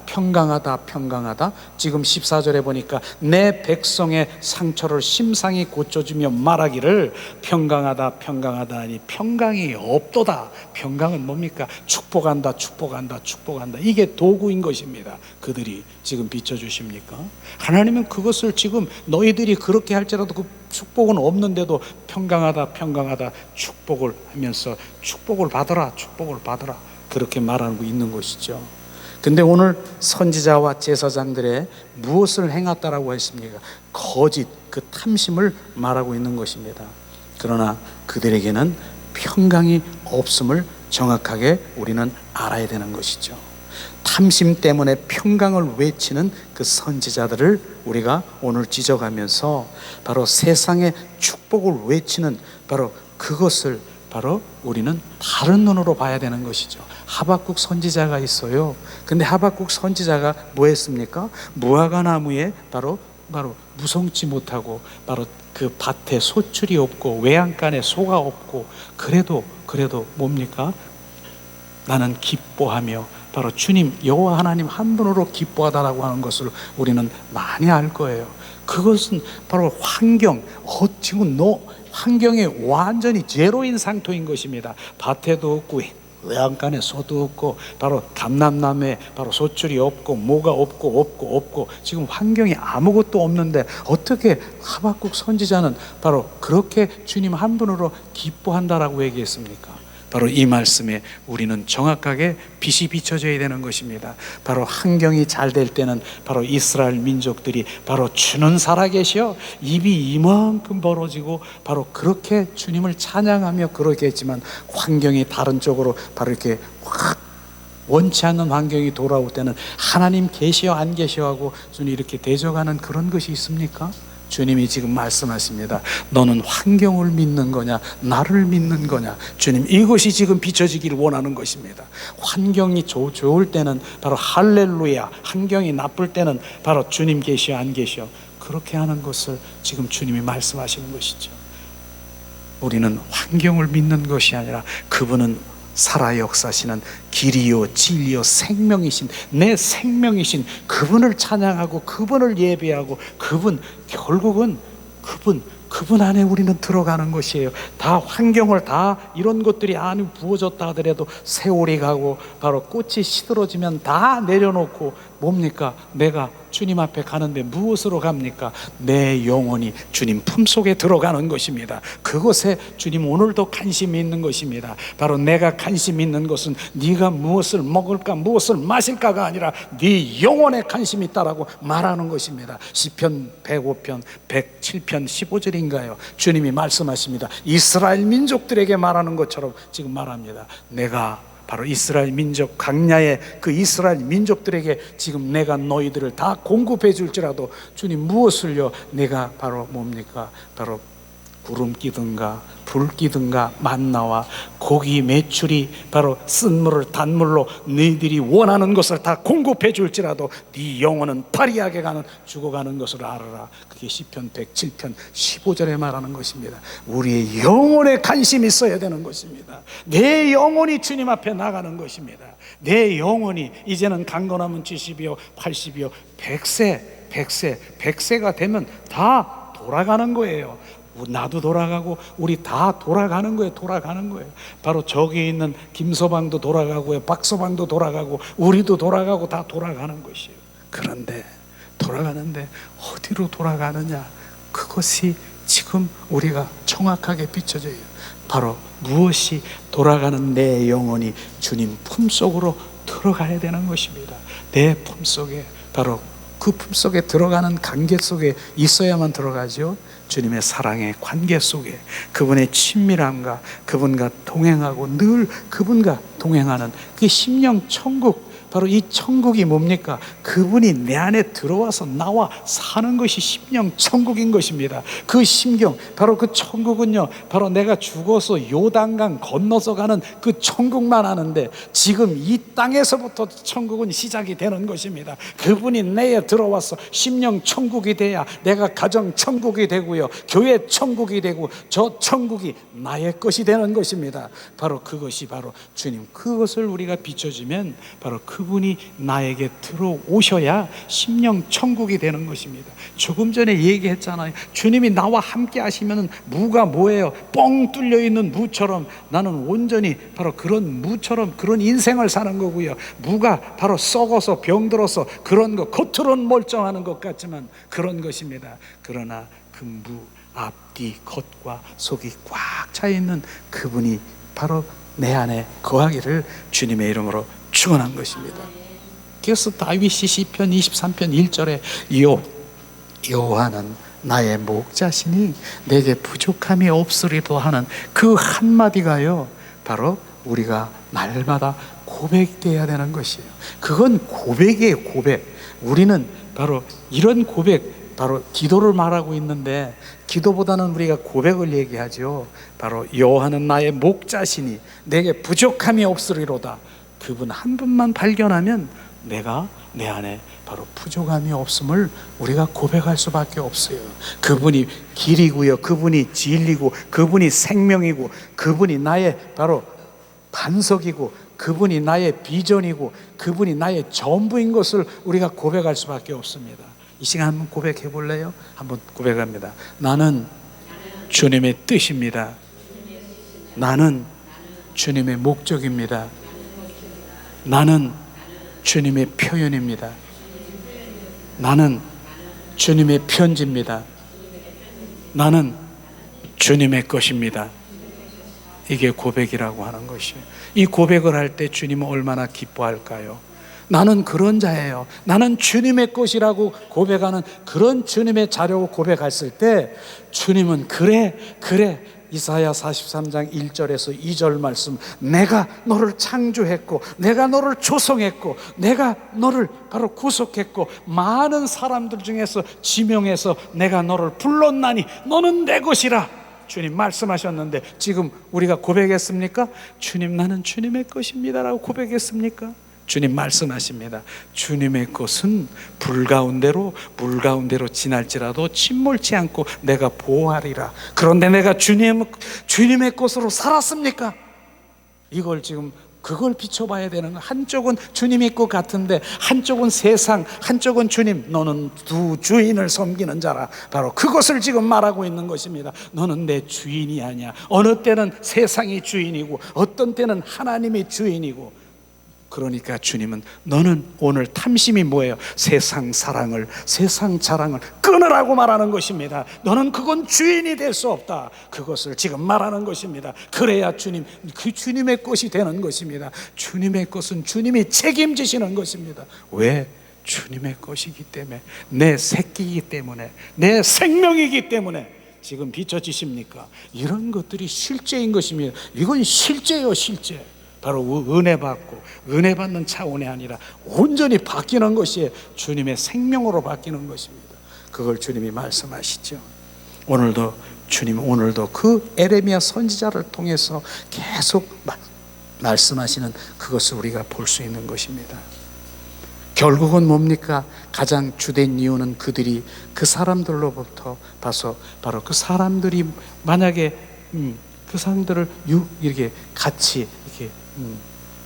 평강하다. 지금 14절에 보니까 내 백성의 상처를 심상히 고쳐주며 말하기를 평강하다 하니 평강이 없도다. 평강은 뭡니까? 축복한다. 이게 도구인 것입니다. 그들이 지금 비춰주십니까? 하나님은 그것을 지금 너희들이 그렇게 할지라도 그 축복은 없는데도 평강하다 축복을 하면서 축복을 받아라 그렇게 말하고 있는 것이죠. 근데 오늘 선지자와 제사장들의 무엇을 행했다라고 했습니까? 거짓, 그 탐심을 말하고 있는 것입니다. 그러나 그들에게는 평강이 없음을 정확하게 우리는 알아야 되는 것이죠. 탐심 때문에 평강을 외치는 그 선지자들을 우리가 오늘 지적하면서, 바로 세상의 축복을 외치는 바로 그것을 바로 우리는 다른 눈으로 봐야 되는 것이죠. 하박국 선지자가 있어요. 근데 하박국 선지자가 뭐 했습니까? 무화과 나무에 바로 무성치 못하고 바로 그 밭에 소출이 없고 외양간에 소가 없고 그래도 뭡니까? 나는 기뻐하며 바로 주님 여호와 하나님 한 분으로 기뻐하다라고 하는 것을 우리는 많이 알 거예요. 그것은 바로 지금 환경이 완전히 제로인 상태인 것입니다. 밭에도 없고 외양간에 소도 없고 바로 감람나무에 바로 소출이 없고 뭐가 없고 지금 환경이 아무것도 없는데 어떻게 하박국 선지자는 바로 그렇게 주님 한 분으로 기뻐한다라고 얘기했습니까? 바로 이 말씀에 우리는 정확하게 빛이 비춰져야 되는 것입니다. 바로 환경이 잘 될 때는 바로 이스라엘 민족들이 바로 주는 살아계셔 입이 이만큼 벌어지고 바로 그렇게 주님을 찬양하며 그렇게 했지만 환경이 다른 쪽으로 바로 이렇게 확 원치 않는 환경이 돌아올 때는 하나님 계시어 안 계시어 하고 주님 이렇게 대적하는 그런 것이 있습니까? 주님이 지금 말씀하십니다. 너는 환경을 믿는 거냐 나를 믿는 거냐. 주님 이것이 지금 비춰지기를 원하는 것입니다. 환경이 좋을 때는 바로 할렐루야, 환경이 나쁠 때는 바로 주님 계시어 안 계시어 그렇게 하는 것을 지금 주님이 말씀하시는 것이죠. 우리는 환경을 믿는 것이 아니라 그분은 살아 역사시는 길이요 진리요 생명이신 내 생명이신 그분을 찬양하고 그분을 예배하고 결국은 그분 안에 우리는 들어가는 것이에요. 다 환경을 다 이런 것들이 안에 부어졌다 하더라도 세월이 가고 바로 꽃이 시들어지면 다 내려놓고 뭡니까? 내가 주님 앞에 가는데 무엇으로 갑니까? 내 영혼이 주님 품속에 들어가는 것입니다. 그것에 주님 오늘도 관심이 있는 것입니다. 바로 내가 관심 있는 것은 네가 무엇을 먹을까 무엇을 마실까가 아니라 네 영혼에 관심이 있다라고 말하는 것입니다. 시편 105편 107편 15절인가요? 주님이 말씀하십니다. 이스라엘 민족들에게 말하는 것처럼 지금 말합니다. 내가 바로 이스라엘 민족 광야의 그 이스라엘 민족들에게 지금 내가 너희들을 다 공급해 줄지라도 주님 무엇을요? 내가 바로 뭡니까? 바로 구름 끼든가 불 끼든가 만나와 고기 메추리 바로 쓴물을 단물로 너희들이 원하는 것을 다 공급해 줄지라도 네 영혼은 파리하게 가는 죽어가는 것을 알아라. 그게 시편 107편 15절에 말하는 것입니다. 우리의 영혼에 관심이 있어야 되는 것입니다. 내 영혼이 주님 앞에 나가는 것입니다. 내 영혼이 이제는 강건하면 70이요 80이요 100세가 되면 다 돌아가는 거예요. 나도 돌아가고 우리 다 돌아가는 거예요. 바로 저기 있는 김서방도 돌아가고요, 박서방도 돌아가고 우리도 돌아가고 다 돌아가는 것이에요. 그런데 돌아가는데 어디로 돌아가느냐, 그것이 지금 우리가 정확하게 비춰져요. 바로 무엇이 돌아가는 내 영혼이 주님 품속으로 들어가야 되는 것입니다. 내 품속에 바로 그 품속에 들어가는 관계 속에 있어야만 들어가죠. 주님의 사랑의 관계 속에 그분의 친밀함과 그분과 동행하고 늘 그분과 동행하는 그 심령 천국, 바로 이 천국이 뭡니까? 그분이 내 안에 들어와서 나와 사는 것이 심령 천국인 것입니다. 그 심경, 바로 그 천국은요, 바로 내가 죽어서 요단강 건너서 가는 그 천국만 아는데 지금 이 땅에서부터 천국은 시작이 되는 것입니다. 그분이 내에 들어와서 심령 천국이 돼야 내가 가정 천국이 되고요, 교회 천국이 되고 저 천국이 나의 것이 되는 것입니다. 바로 그것이 바로 주님, 그것을 우리가 비춰주면 바로 그분이 나에게 들어오셔야 심령 천국이 되는 것입니다. 조금 전에 얘기했잖아요. 주님이 나와 함께 하시면 무가 뭐예요? 뻥 뚫려 있는 무처럼 나는 온전히 바로 그런 무처럼 그런 인생을 사는 거고요. 무가 바로 썩어서 병들어서 그런 거, 겉으로는 멀쩡하는 것 같지만 그런 것입니다. 그러나 그 무 앞뒤 겉과 속이 꽉 차 있는 그분이 바로 내 안에 거하기를 주님의 이름으로 축원한 것입니다. 그래서 다윗이 시편 23편 1절에 여호와는 나의 목자시니 내게 부족함이 없으리도 하는 그 한마디가요, 바로 우리가 날마다 고백돼야 되는 것이에요. 그건 고백이에요. 고백. 우리는 바로 이런 고백, 바로 기도를 말하고 있는데, 기도보다는 우리가 고백을 얘기하죠. 바로 여호와는 나의 목자시니 내게 부족함이 없으리로다. 그분 한 분만 발견하면 내가 내 안에 바로 부족함이 없음을 우리가 고백할 수밖에 없어요. 그분이 길이고요, 그분이 진리고, 그분이 생명이고, 그분이 나의 바로 반석이고, 그분이 나의 비전이고, 그분이 나의 전부인 것을 우리가 고백할 수밖에 없습니다. 이 시간 한번 고백해 볼래요? 한번 고백합니다. 나는 주님의 뜻입니다. 나는 주님의 목적입니다. 나는 주님의 표현입니다. 나는 주님의 편지입니다. 나는 주님의 것입니다. 이게 고백이라고 하는 것이에요. 이 고백을 할 때 주님은 얼마나 기뻐할까요? 나는 그런 자예요. 나는 주님의 것이라고 고백하는 그런 주님의 자료고 고백했을 때 주님은 그래 이사야 43장 1절에서 2절 말씀, 내가 너를 창조했고 내가 너를 조성했고 내가 너를 바로 구속했고 많은 사람들 중에서 지명해서 내가 너를 불렀나니 너는 내 것이라 주님 말씀하셨는데, 지금 우리가 고백했습니까? 주님, 나는 주님의 것입니다라고 고백했습니까? 주님 말씀하십니다. 주님의 것은 불 가운데로 물 가운데로 지날지라도 침몰치 않고 내가 보호하리라. 그런데 내가 주님의 것으로 살았습니까? 이걸 지금 그걸 비춰봐야 되는 거야. 한쪽은 주님의 것 같은데 한쪽은 세상, 한쪽은 주님. 너는 두 주인을 섬기는 자라. 바로 그것을 지금 말하고 있는 것입니다. 너는 내 주인이 아니야. 어느 때는 세상이 주인이고 어떤 때는 하나님이 주인이고. 그러니까 주님은 너는 오늘 탐심이 뭐예요? 세상 사랑을, 세상 자랑을 끊으라고 말하는 것입니다. 너는 그건 주인이 될 수 없다. 그것을 지금 말하는 것입니다. 그래야 주님, 그 주님의 것이 되는 것입니다. 주님의 것은 주님이 책임지시는 것입니다. 왜? 주님의 것이기 때문에, 내 새끼이기 때문에, 내 생명이기 때문에. 지금 비춰지십니까? 이런 것들이 실제인 것입니다. 이건 실제예요, 실제. 바로 은혜 받고 은혜 받는 차원이 아니라 온전히 바뀌는 것이 주님의 생명으로 바뀌는 것입니다. 그걸 주님이 말씀하시죠. 오늘도 주님, 오늘도 그 에레미야 선지자를 통해서 계속 말씀하시는 그것을 우리가 볼 수 있는 것입니다. 결국은 뭡니까? 가장 주된 이유는 그들이 그 사람들로부터 봐서 바로 그 사람들이 만약에 그 사람들을 이렇게 같이 이렇게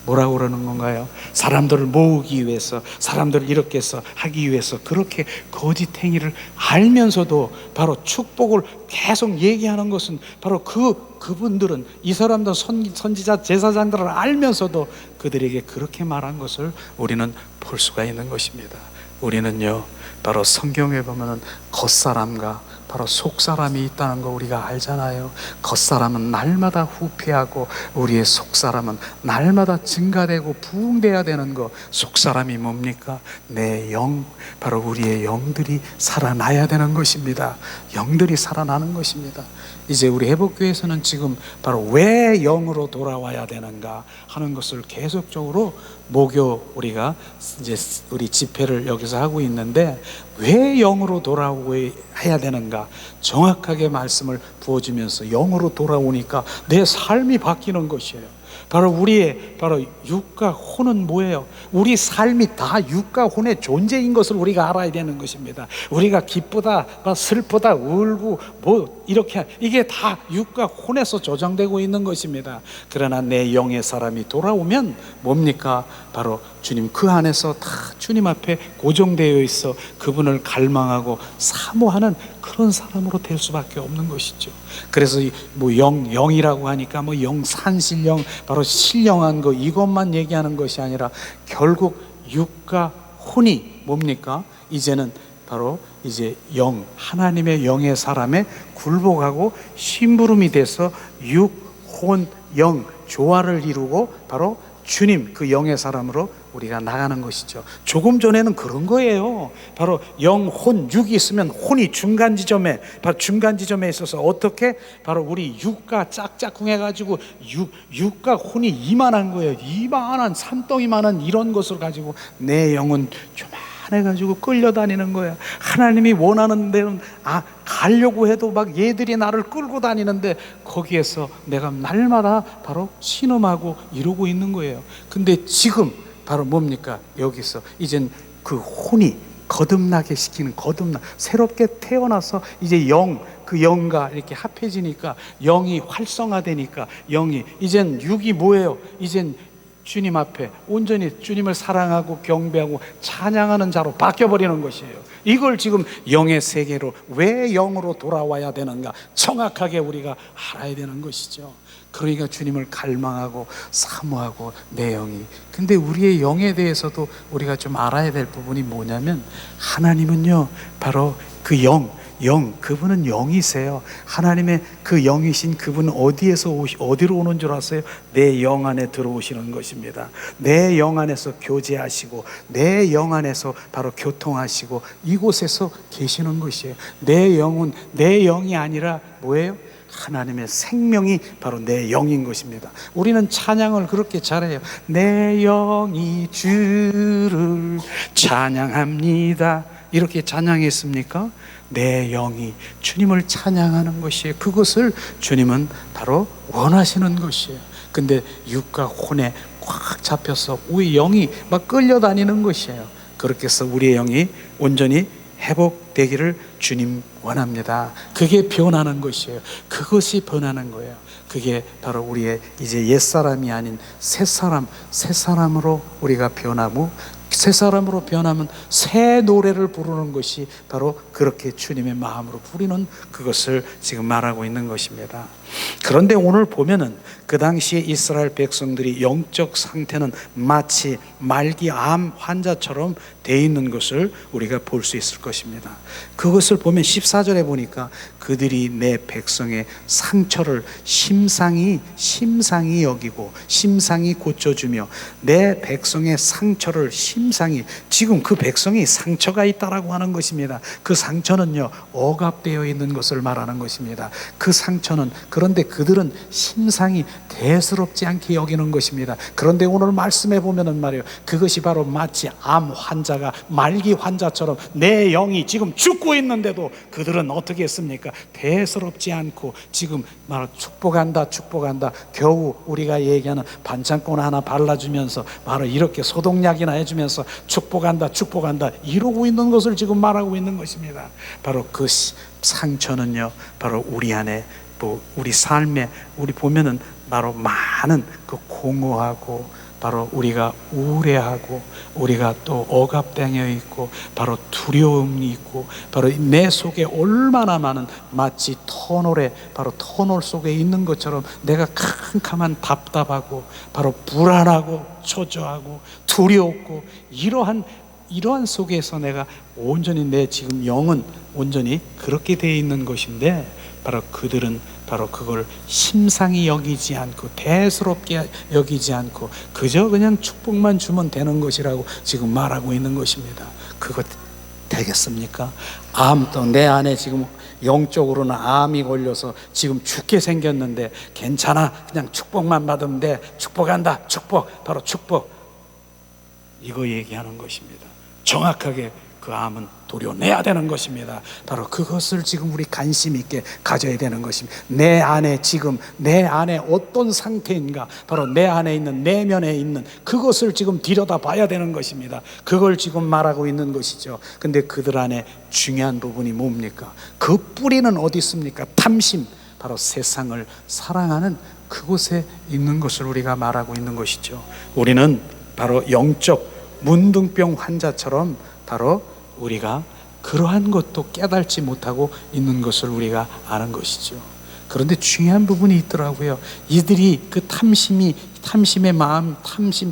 뭐라고 그러는 건가요? 사람들을 모으기 위해서, 사람들을 이렇게 해서 하기 위해서 그렇게 거짓행위를 알면서도 바로 축복을 계속 얘기하는 것은 바로 그분들은, 이 사람들 선지자 제사장들을 알면서도 그들에게 그렇게 말한 것을 우리는 볼 수가 있는 것입니다. 우리는요, 바로 성경에 보면은 겉사람과 바로 속사람이 있다는 거 우리가 알잖아요. 겉사람은 날마다 후피하고 우리의 속사람은 날마다 증가되고 부흥돼야 되는 거. 속사람이 뭡니까? 내 영, 바로 우리의 영들이 살아나야 되는 것입니다. 영들이 살아나는 것입니다. 이제 우리 회복교회에서는 지금 바로 왜 영으로 돌아와야 되는가 하는 것을 계속적으로 목요 우리가 이제 우리 집회를 여기서 하고 있는데, 왜 영으로 돌아와야 되는가 정확하게 말씀을 부어주면서 영으로 돌아오니까 내 삶이 바뀌는 것이에요. 바로 우리의 바로 육과 혼은 뭐예요? 우리 삶이 다 육과 혼의 존재인 것을 우리가 알아야 되는 것입니다. 우리가 기쁘다, 슬프다, 울고 뭐 이렇게 이게 다 육과 혼에서 조정되고 있는 것입니다. 그러나 내 영의 사람이 돌아오면 뭡니까? 바로 주님 그 안에서 다 주님 앞에 고정되어 있어 그분을 갈망하고 사모하는 그런 사람으로 될 수밖에 없는 것이죠. 그래서 뭐 영이라고 하니까 뭐 영산신령, 바로 신령한 거 이것만 얘기하는 것이 아니라 결국 육과 혼이 뭡니까? 이제는 바로 이제 영, 하나님의 영의 사람에 굴복하고 심부름이 돼서 육, 혼, 영 조화를 이루고 바로 주님 그 영의 사람으로 우리가 나가는 것이죠. 조금 전에는 그런 거예요. 바로 영, 혼, 육이 있으면 혼이 중간 지점에, 바로 중간 지점에 있어서 어떻게 바로 우리 육과 짝짝꿍 해가지고 육과 혼이 이만한 거예요. 이만한 산덩이만한 이런 것을 가지고 내 영은 반해가지고 끌려다니는 거야. 하나님이 원하는 데는 가려고 해도 막 얘들이 나를 끌고 다니는데 거기에서 내가 날마다 바로 신음하고 이러고 있는 거예요. 근데 지금 바로 뭡니까? 여기서 이젠 그 혼이 거듭나게 시키는, 새롭게 태어나서 이제 그 영과 이렇게 합해지니까, 영이 활성화되니까, 영이 이젠 육이 뭐예요? 이젠 주님 앞에 온전히 주님을 사랑하고 경배하고 찬양하는 자로 바뀌어버리는 것이에요. 이걸 지금 영의 세계로, 왜 영으로 돌아와야 되는가 정확하게 우리가 알아야 되는 것이죠. 그러니까 주님을 갈망하고 사모하고 내 영이. 근데 우리의 영에 대해서도 우리가 좀 알아야 될 부분이 뭐냐면, 하나님은요 바로 그 그분은 영이세요. 하나님의 그 영이신 그분은 어디로 오는 줄 아세요? 내 영 안에 들어오시는 것입니다. 내 영 안에서 교제하시고, 내 영 안에서 바로 교통하시고, 이곳에서 계시는 것이에요. 내 영이 아니라 뭐예요? 하나님의 생명이 바로 내 영인 것입니다. 우리는 찬양을 그렇게 잘해요. 내 영이 주를 찬양합니다. 이렇게 찬양했습니까? 내 영이 주님을 찬양하는 것이에요. 그것을 주님은 바로 원하시는 것이에요. 근데 육과 혼에 꽉 잡혀서 우리 영이 막 끌려다니는 것이에요. 그렇게 해서 우리의 영이 온전히 회복되기를 주님 원합니다. 그게 변하는 것이에요. 그것이 변하는 거예요. 그게 바로 우리의 이제 옛사람이 아닌 새사람으로 우리가 변하고, 새 사람으로 변하면 새 노래를 부르는 것이 바로 그렇게 주님의 마음으로 부리는, 그것을 지금 말하고 있는 것입니다. 그런데 오늘 보면은 그 당시에 이스라엘 백성들이 영적 상태는 마치 말기 암 환자처럼 돼 있는 것을 우리가 볼 수 있을 것입니다. 그것을 보면 14절에 보니까 그들이 내 백성의 상처를 심상히 여기고 심상히 고쳐주며, 내 백성의 상처를 심상히, 지금 그 백성이 상처가 있다라고 하는 것입니다. 그 상처는요 억압되어 있는 것을 말하는 것입니다. 그 상처는, 그런데 그들은 심상히 대수롭지 않게 여기는 것입니다. 그런데 오늘 말씀해 보면은 말이에요, 그것이 바로 마치 암 환자가 말기 환자처럼 내 영이 지금 죽고 있는데도 그들은 어떻게 했습니까? 대수롭지 않고 지금 말 축복한다 겨우 우리가 얘기하는 반창고나 하나 발라주면서 바로 이렇게 소독약이나 해주면서 축복한다 이러고 있는 것을 지금 말하고 있는 것입니다. 바로 그 상처는요 바로 우리 안에, 우리 삶에 우리 보면은 바로 많은 그 공허하고, 바로 우리가 우울해하고, 우리가 또 억압당해 있고, 바로 두려움이 있고, 바로 내 속에 얼마나 많은, 마치 바로 터널 속에 있는 것처럼 내가 캄캄한 답답하고, 바로 불안하고 초조하고 두렵고, 이러한 속에서 내가 온전히 내 지금 영은 온전히 그렇게 되어 있는 것인데, 바로 그들은 바로 그걸 심상히 여기지 않고 대수롭게 여기지 않고 그저 그냥 축복만 주면 되는 것이라고 지금 말하고 있는 것입니다. 그거 되겠습니까? 암도 내 안에 지금 영적으로는 암이 걸려서 지금 죽게 생겼는데 괜찮아, 그냥 축복만 받으면 돼, 축복한다, 바로 축복, 이거 얘기하는 것입니다. 정확하게 그 암은 도려내야 되는 것입니다. 바로 그것을 지금 우리 관심 있게 가져야 되는 것입니다. 내 안에 어떤 상태인가, 바로 내 안에 있는, 내면에 있는 그것을 지금 들여다 봐야 되는 것입니다. 그걸 지금 말하고 있는 것이죠. 근데 그들 안에 중요한 부분이 뭡니까? 그 뿌리는 어디 있습니까? 탐심, 바로 세상을 사랑하는 그곳에 있는 것을 우리가 말하고 있는 것이죠. 우리는 바로 영적 문둥병 환자처럼 바로 우리가 그러한 것도 깨달지 못하고 있는 것을 우리가 아는 것이죠. 그런데 중요한 부분이 있더라고요. 이들이 그 탐심의 마음,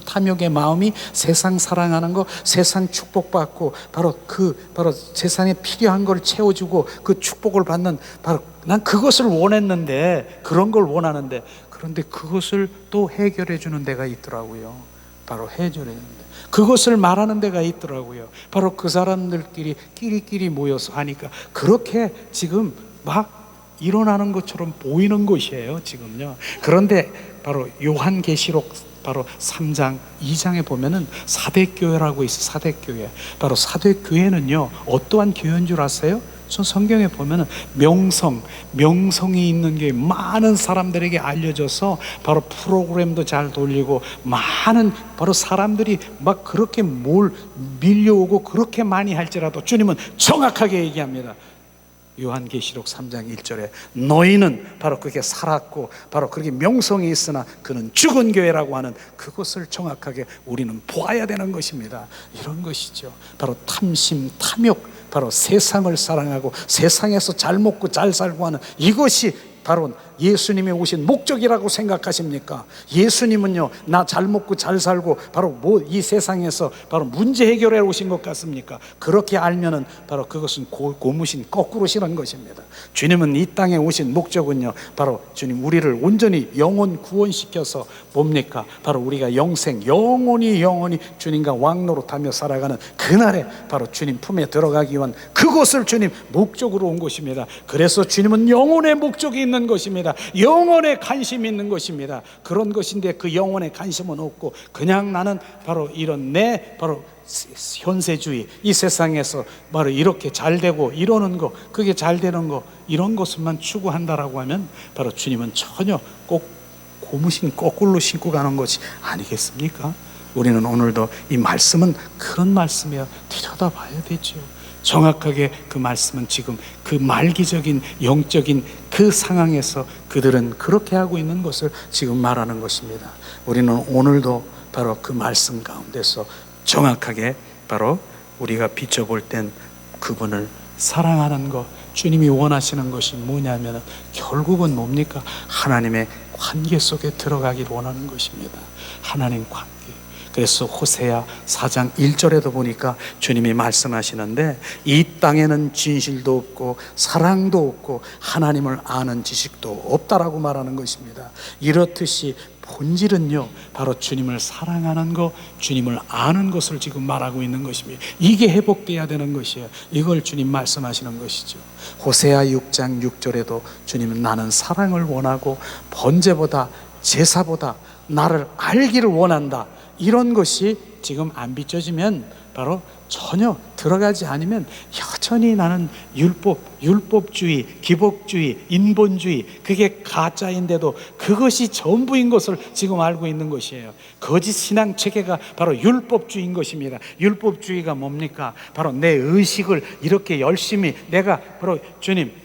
탐욕의 마음이 세상 사랑하는 거, 세상 축복받고, 바로 세상에 필요한 걸 채워주고 그 축복을 받는, 바로 난 그것을 원했는데, 그런 걸 원하는데, 그런데 그것을 또 해결해 주는 데가 있더라고요. 바로 해결했는데 그것을 말하는 데가 있더라고요. 바로 그 사람들끼리 끼리끼리 모여서 하니까 그렇게 지금 막 일어나는 것처럼 보이는 것이에요, 지금요. 그런데 바로 요한계시록 바로 3장 2장에 보면은 사대교회라고 있어요. 사대교회. 바로 사대교회는요 어떠한 교회인 줄 아세요? 전 성경에 보면은 명성이 있는 교회, 많은 사람들에게 알려져서 바로 프로그램도 잘 돌리고 많은 바로 사람들이 막 그렇게 밀려오고 그렇게 많이 할지라도 주님은 정확하게 얘기합니다. 요한계시록 3장 1절에 너희는 바로 그게 살았고 바로 그렇게 명성이 있으나 그는 죽은 교회라고 하는 그것을 정확하게 우리는 보아야 되는 것입니다. 이런 것이죠. 바로 탐심, 탐욕, 바로 세상을 사랑하고 세상에서 잘 먹고 잘 살고 하는 이것이 바로 예수님이 오신 목적이라고 생각하십니까? 예수님은요 나 잘 먹고 잘 살고 바로 이 세상에서 바로 문제 해결해 오신 것 같습니까? 그렇게 알면은 바로 그것은 고무신 거꾸로 실은 것입니다. 주님은 이 땅에 오신 목적은요 바로 주님 우리를 온전히 영혼 구원시켜서 뭡니까? 바로 우리가 영원히 주님과 왕노릇하며 살아가는 그날에 바로 주님 품에 들어가기 위한 그것을 주님 목적으로 온 것입니다. 그래서 주님은 영혼의 목적이 있는 것입니다. 영혼에 관심이 있는 것입니다. 그런 것인데 그 영혼에 관심은 없고 그냥 나는 바로 이런 내 바로 현세주의, 이 세상에서 바로 이렇게 잘 되고 이러는 거, 그게 잘 되는 거, 이런 것만 추구한다라고 하면 바로 주님은 전혀 꼭 고무신 거꾸로 신고 가는 것이 아니겠습니까? 우리는 오늘도 이 말씀은 그런 말씀이야 들여다봐야 되죠. 정확하게 그 말씀은 지금 그 말기적인 영적인 그 상황에서 그들은 그렇게 하고 있는 것을 지금 말하는 것입니다. 우리는 오늘도 바로 그 말씀 가운데서 정확하게 바로 우리가 비춰볼 땐 그분을 사랑하는 것, 주님이 원하시는 것이 뭐냐면 결국은 뭡니까? 하나님의 관계 속에 들어가기를 원하는 것입니다. 하나님 관계. 그래서 호세아 4장 1절에도 보니까 주님이 말씀하시는데 이 땅에는 진실도 없고 사랑도 없고 하나님을 아는 지식도 없다라고 말하는 것입니다. 이렇듯이 본질은요 바로 주님을 사랑하는 것, 주님을 아는 것을 지금 말하고 있는 것입니다. 이게 회복돼야 되는 것이에요. 이걸 주님 말씀하시는 것이죠. 호세아 6장 6절에도 주님은 나는 사랑을 원하고 번제보다 제사보다 나를 알기를 원한다. 이런 것이 지금 안 비춰지면 바로 전혀 들어가지 않으면 여전히 나는 율법주의, 기복주의, 인본주의 그게 가짜인데도 그것이 전부인 것을 지금 알고 있는 것이에요. 거짓 신앙 체계가 바로 율법주의인 것입니다. 율법주의가 뭡니까? 바로 내 의식을 이렇게 열심히 내가 바로 주님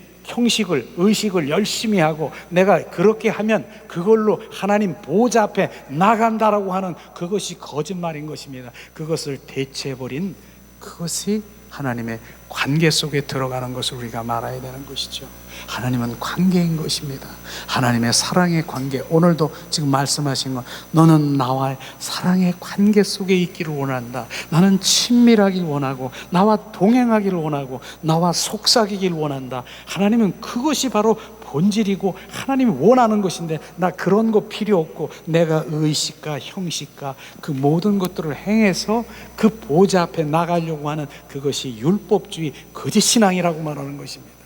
의식을 열심히 하고 내가 그렇게 하면 그걸로 하나님 보좌 앞에 나간다라고 하는 그것이 거짓말인 것입니다. 그것을 대체해버린 그것이 하나님의 관계 속에 들어가는 것을 우리가 말아야 되는 것이죠. 하나님은 관계인 것입니다. 하나님의 사랑의 관계. 오늘도 지금 말씀하신 것, 너는 나와의 사랑의 관계 속에 있기를 원한다. 나는 친밀하길 원하고 나와 동행하기를 원하고 나와 속삭이길 원한다. 하나님은 그것이 바로 본질이고 하나님이 원하는 것인데 나 그런 거 필요 없고 내가 의식과 형식과 그 모든 것들을 행해서 그 보좌 앞에 나가려고 하는 그것이 율법주의, 거짓 신앙이라고 말하는 것입니다.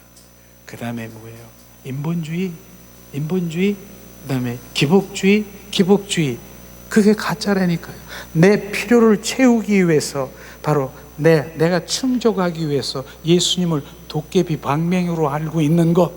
그 다음에 뭐예요? 인본주의, 그 다음에 기복주의. 그게 가짜라니까요. 내 필요를 채우기 위해서 바로 내가 충족하기 위해서 예수님을 도깨비 방맹으로 알고 있는 것,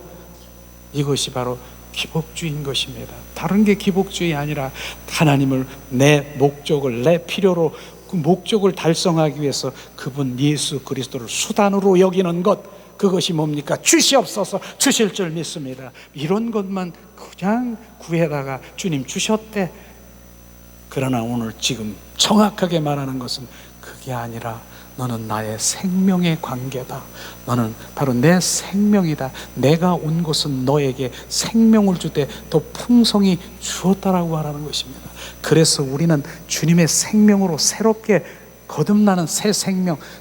이것이 바로 기복주의인 것입니다. 다른 게 기복주의 아니라 하나님을 내 목적을 내 필요로 그 목적을 달성하기 위해서 그분 예수 그리스도를 수단으로 여기는 것, 그것이 뭡니까? 주시옵소서, 주실 줄 믿습니다. 이런 것만 그냥 구해다가 주님 주셨대. 그러나 오늘 지금 정확하게 말하는 것은 그게 아니라 너는 나의 생명의 관계다. 너는 바로 내 생명이다. 내가 온 것은 너에게 생명을 주되 더 풍성히 주었다라고 하라는 것입니다. 그래서 우리는 주님의 생명으로 새롭게 거듭나는 새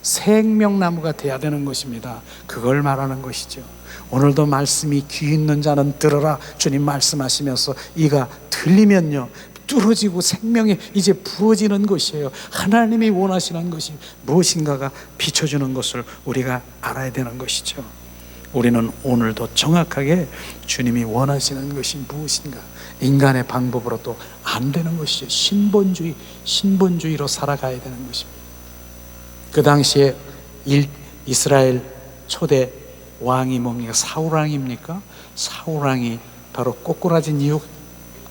생명나무가 돼야 되는 것입니다. 그걸 말하는 것이죠. 오늘도 말씀이 귀 있는 자는 들어라. 주님 말씀하시면서 이가 들리면요 뚫어지고 생명이 이제 부어지는 것이에요. 하나님이 원하시는 것이 무엇인가가 비춰주는 것을 우리가 알아야 되는 것이죠. 우리는 오늘도 정확하게 주님이 원하시는 것이 무엇인가 인간의 방법으로도 안 되는 것이죠. 신본주의로 살아가야 되는 것입니다. 그 당시에 이스라엘 초대 왕이 뭡니까? 사울왕입니까? 사울왕이 바로 꼬꾸라진 이유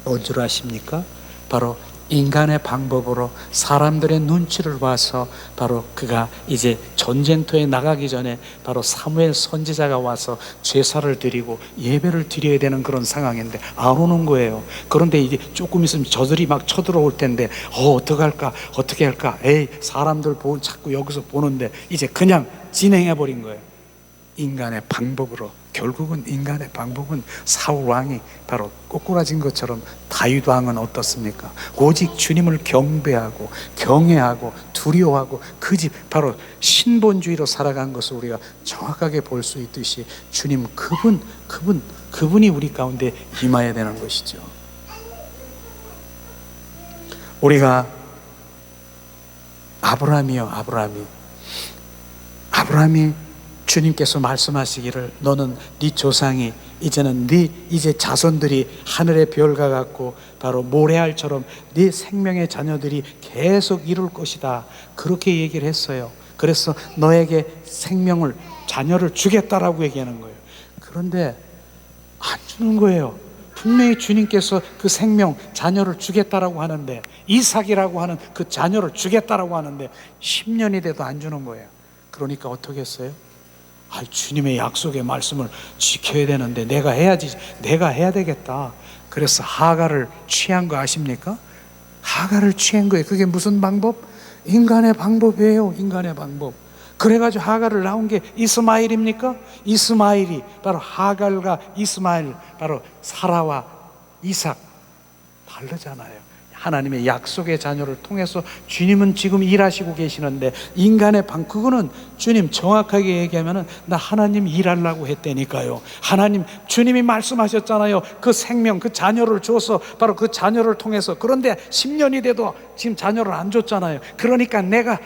뭔 줄 아십니까? 바로 인간의 방법으로 사람들의 눈치를 봐서 바로 그가 이제 전쟁터에 나가기 전에 바로 사무엘 선지자가 와서 제사를 드리고 예배를 드려야 되는 그런 상황인데 안 오는 거예요. 그런데 이제 조금 있으면 저들이 막 쳐들어올 텐데 어떻게 할까? 에이, 사람들 자꾸 여기서 보는데 이제 그냥 진행해 버린 거예요. 인간의 방법으로. 결국은 인간의 방법은 사울 왕이 바로 꼬꾸라진 것처럼 다윗 왕은 어떻습니까? 오직 주님을 경배하고 경외하고 두려워하고 그 집 바로 신본주의로 살아간 것을 우리가 정확하게 볼 수 있듯이 주님 그분이 우리 가운데 임해야 되는 것이죠. 우리가 아브라함이 주님께서 말씀하시기를 너는 네 조상이 이제는 이제 자손들이 하늘의 별과 같고 바로 모래알처럼 네 생명의 자녀들이 계속 이룰 것이다. 그렇게 얘기를 했어요. 그래서 너에게 자녀를 주겠다라고 얘기하는 거예요. 그런데 안 주는 거예요. 분명히 주님께서 그 자녀를 주겠다라고 하는데, 이삭이라고 하는 그 자녀를 주겠다라고 하는데 10년이 돼도 안 주는 거예요. 그러니까 어떻게 했어요? 주님의 약속의 말씀을 지켜야 되는데 내가 해야 되겠다. 그래서 하갈을 취한 거 아십니까? 하갈을 취한 거예요. 그게 무슨 방법? 인간의 방법이에요. 인간의 방법. 그래가지고 하갈을 낳은 게 이스마엘입니까? 이스마엘이 바로 하갈과 이스마엘, 바로 사라와 이삭 다르잖아요. 하나님의 약속의 자녀를 통해서 주님은 지금 일하시고 계시는데 인간의 그거는 주님 정확하게 얘기하면은 나 하나님 일하려고 했다니까요. 주님이 말씀하셨잖아요. 그 그 자녀를 줘서 바로 그 자녀를 통해서. 그런데 10년이 돼도 지금 자녀를 안 줬잖아요. 그러니까 내가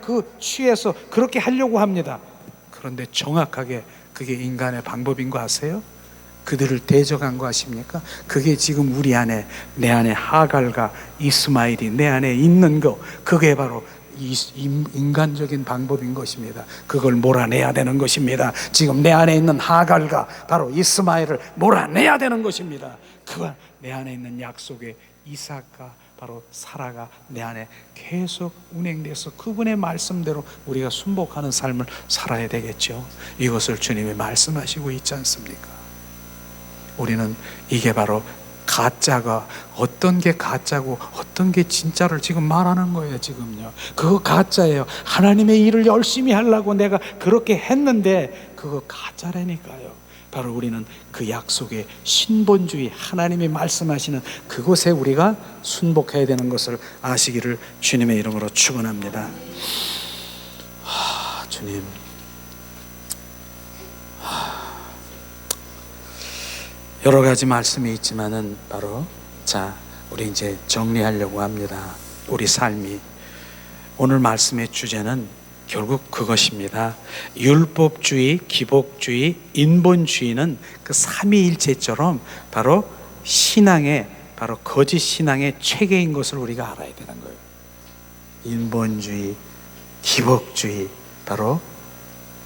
그 취해서 그렇게 하려고 합니다. 그런데 정확하게 그게 인간의 방법인 거 아세요? 그들을 대적한 거 아십니까? 그게 지금 내 안에 하갈과 이스마엘이 내 안에 있는 거, 그게 바로 인간적인 방법인 것입니다. 그걸 몰아내야 되는 것입니다. 지금 내 안에 있는 하갈과 바로 이스마엘을 몰아내야 되는 것입니다. 그가 내 안에 있는 약속의 이삭과 바로 사라가 내 안에 계속 운행돼서 그분의 말씀대로 우리가 순복하는 삶을 살아야 되겠죠. 이것을 주님이 말씀하시고 있지 않습니까? 우리는 이게 바로 가짜가 어떤 게 가짜고 어떤 게 진짜를 지금 말하는 거예요. 지금요, 그거 가짜예요. 하나님의 일을 열심히 하려고 내가 그렇게 했는데 그거 가짜라니까요. 바로 우리는 그 약속의 신본주의, 하나님이 말씀하시는 그곳에 우리가 순복해야 되는 것을 아시기를 주님의 이름으로 축원합니다. 주님, 여러 가지 말씀이 있지만은 바로 우리 이제 정리하려고 합니다. 우리 삶이. 오늘 말씀의 주제는 결국 그것입니다. 율법주의, 기복주의, 인본주의는 그 삼위일체처럼 바로 바로 거짓 신앙의 체계인 것을 우리가 알아야 되는 거예요. 인본주의, 기복주의, 바로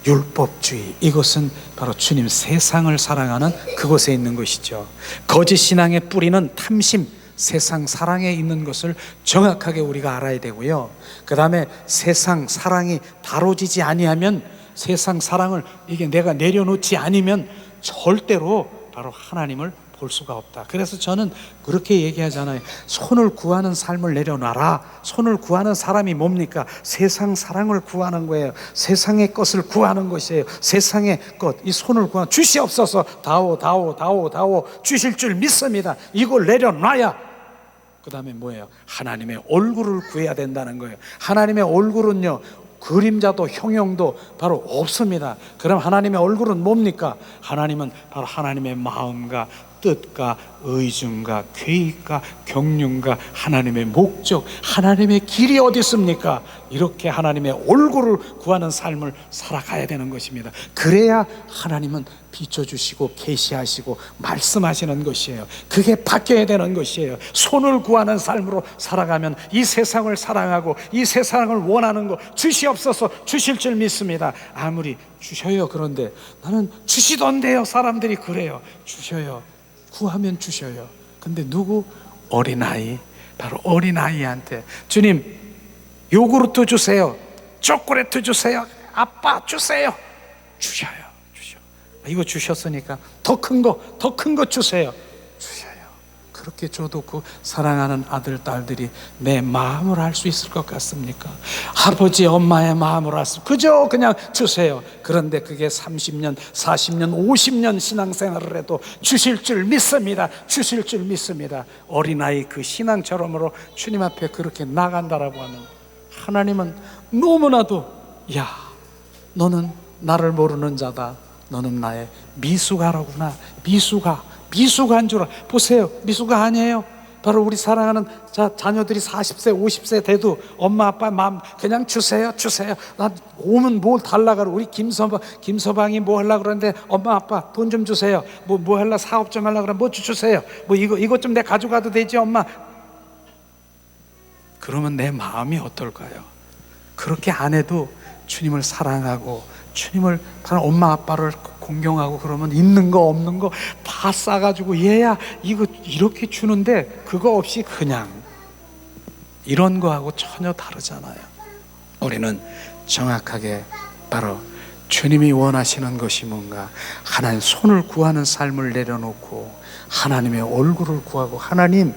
율법주의, 이것은 바로 주님 세상을 사랑하는 그곳에 있는 것이죠. 거짓 신앙의 뿌리는 탐심, 세상 사랑에 있는 것을 정확하게 우리가 알아야 되고요. 그 다음에 세상 사랑이 다뤄지지 아니하면, 세상 사랑을 내가 내려놓지 않으면 절대로 바로 하나님을 볼 수가 없다. 그래서 저는 그렇게 얘기하잖아요. 손을 구하는 삶을 내려놔라. 손을 구하는 사람이 뭡니까? 세상 사랑을 구하는 거예요. 세상의 것을 구하는 것이에요. 세상의 것, 이 손을 구하는, 주시옵소서, 다오 주실 줄 믿습니다. 이걸 내려놔야 그 다음에 뭐예요? 하나님의 얼굴을 구해야 된다는 거예요. 하나님의 얼굴은요, 그림자도 형용도 바로 없습니다. 그럼 하나님의 얼굴은 뭡니까? 하나님은 바로 하나님의 마음과 뜻과 의중과 계획과 경륜과 하나님의 목적, 하나님의 길이 어디 있습니까? 이렇게 하나님의 얼굴을 구하는 삶을 살아가야 되는 것입니다. 그래야 하나님은 비춰주시고 계시하시고 말씀하시는 것이에요. 그게 바뀌어야 되는 것이에요. 손을 구하는 삶으로 살아가면 이 세상을 사랑하고 이 세상을 원하는 거 주시옵소서 주실 줄 믿습니다. 아무리 주셔요. 그런데 나는 주시던데요. 사람들이 그래요. 주셔요. 구하면 주셔요. 근데 누구? 어린아이. 바로 어린아이한테 주님 요구르트 주세요. 초콜릿 주세요. 아빠 주세요. 주셔요. 이거 주셨으니까 더 큰 거 주세요. 주셔요. 그렇게 줘도 그 사랑하는 아들, 딸들이 내 마음을 알 수 있을 것 같습니까? 아버지, 엄마의 마음을 알 수, 그저 그냥 주세요. 그런데 그게 30년, 40년, 50년 신앙생활을 해도 주실 줄 믿습니다. 주실 줄 믿습니다. 어린아이 그 신앙처럼으로 주님 앞에 그렇게 나간다라고 하면 하나님은 너무나도 야, 너는 나를 모르는 자다. 너는 나의 미숙아로구나. 미숙아인 줄 알아. 보세요. 미숙아 아니에요. 바로 우리 사랑하는 자녀들이 40세 50세 돼도 엄마 아빠 마음 그냥 주세요. 나 오면 뭘 달라 그러. 우리 김서방이 뭐 하려고 그러는데 엄마 아빠 돈 좀 주세요. 뭐 하려 사업 좀 하려고 그러면 뭐 주세요. 뭐 이것 좀 내가 가져가도 되지 엄마. 그러면 내 마음이 어떨까요? 그렇게 안 해도 주님을 사랑하고 주님을 다른 엄마 아빠를 공경하고 그러면 있는 거 없는 거 다 싸가지고 얘야 이거 이렇게 주는데 그거 없이 그냥 이런 거하고 전혀 다르잖아요. 우리는 정확하게 바로 주님이 원하시는 것이 뭔가 하나님 손을 구하는 삶을 내려놓고 하나님의 얼굴을 구하고 하나님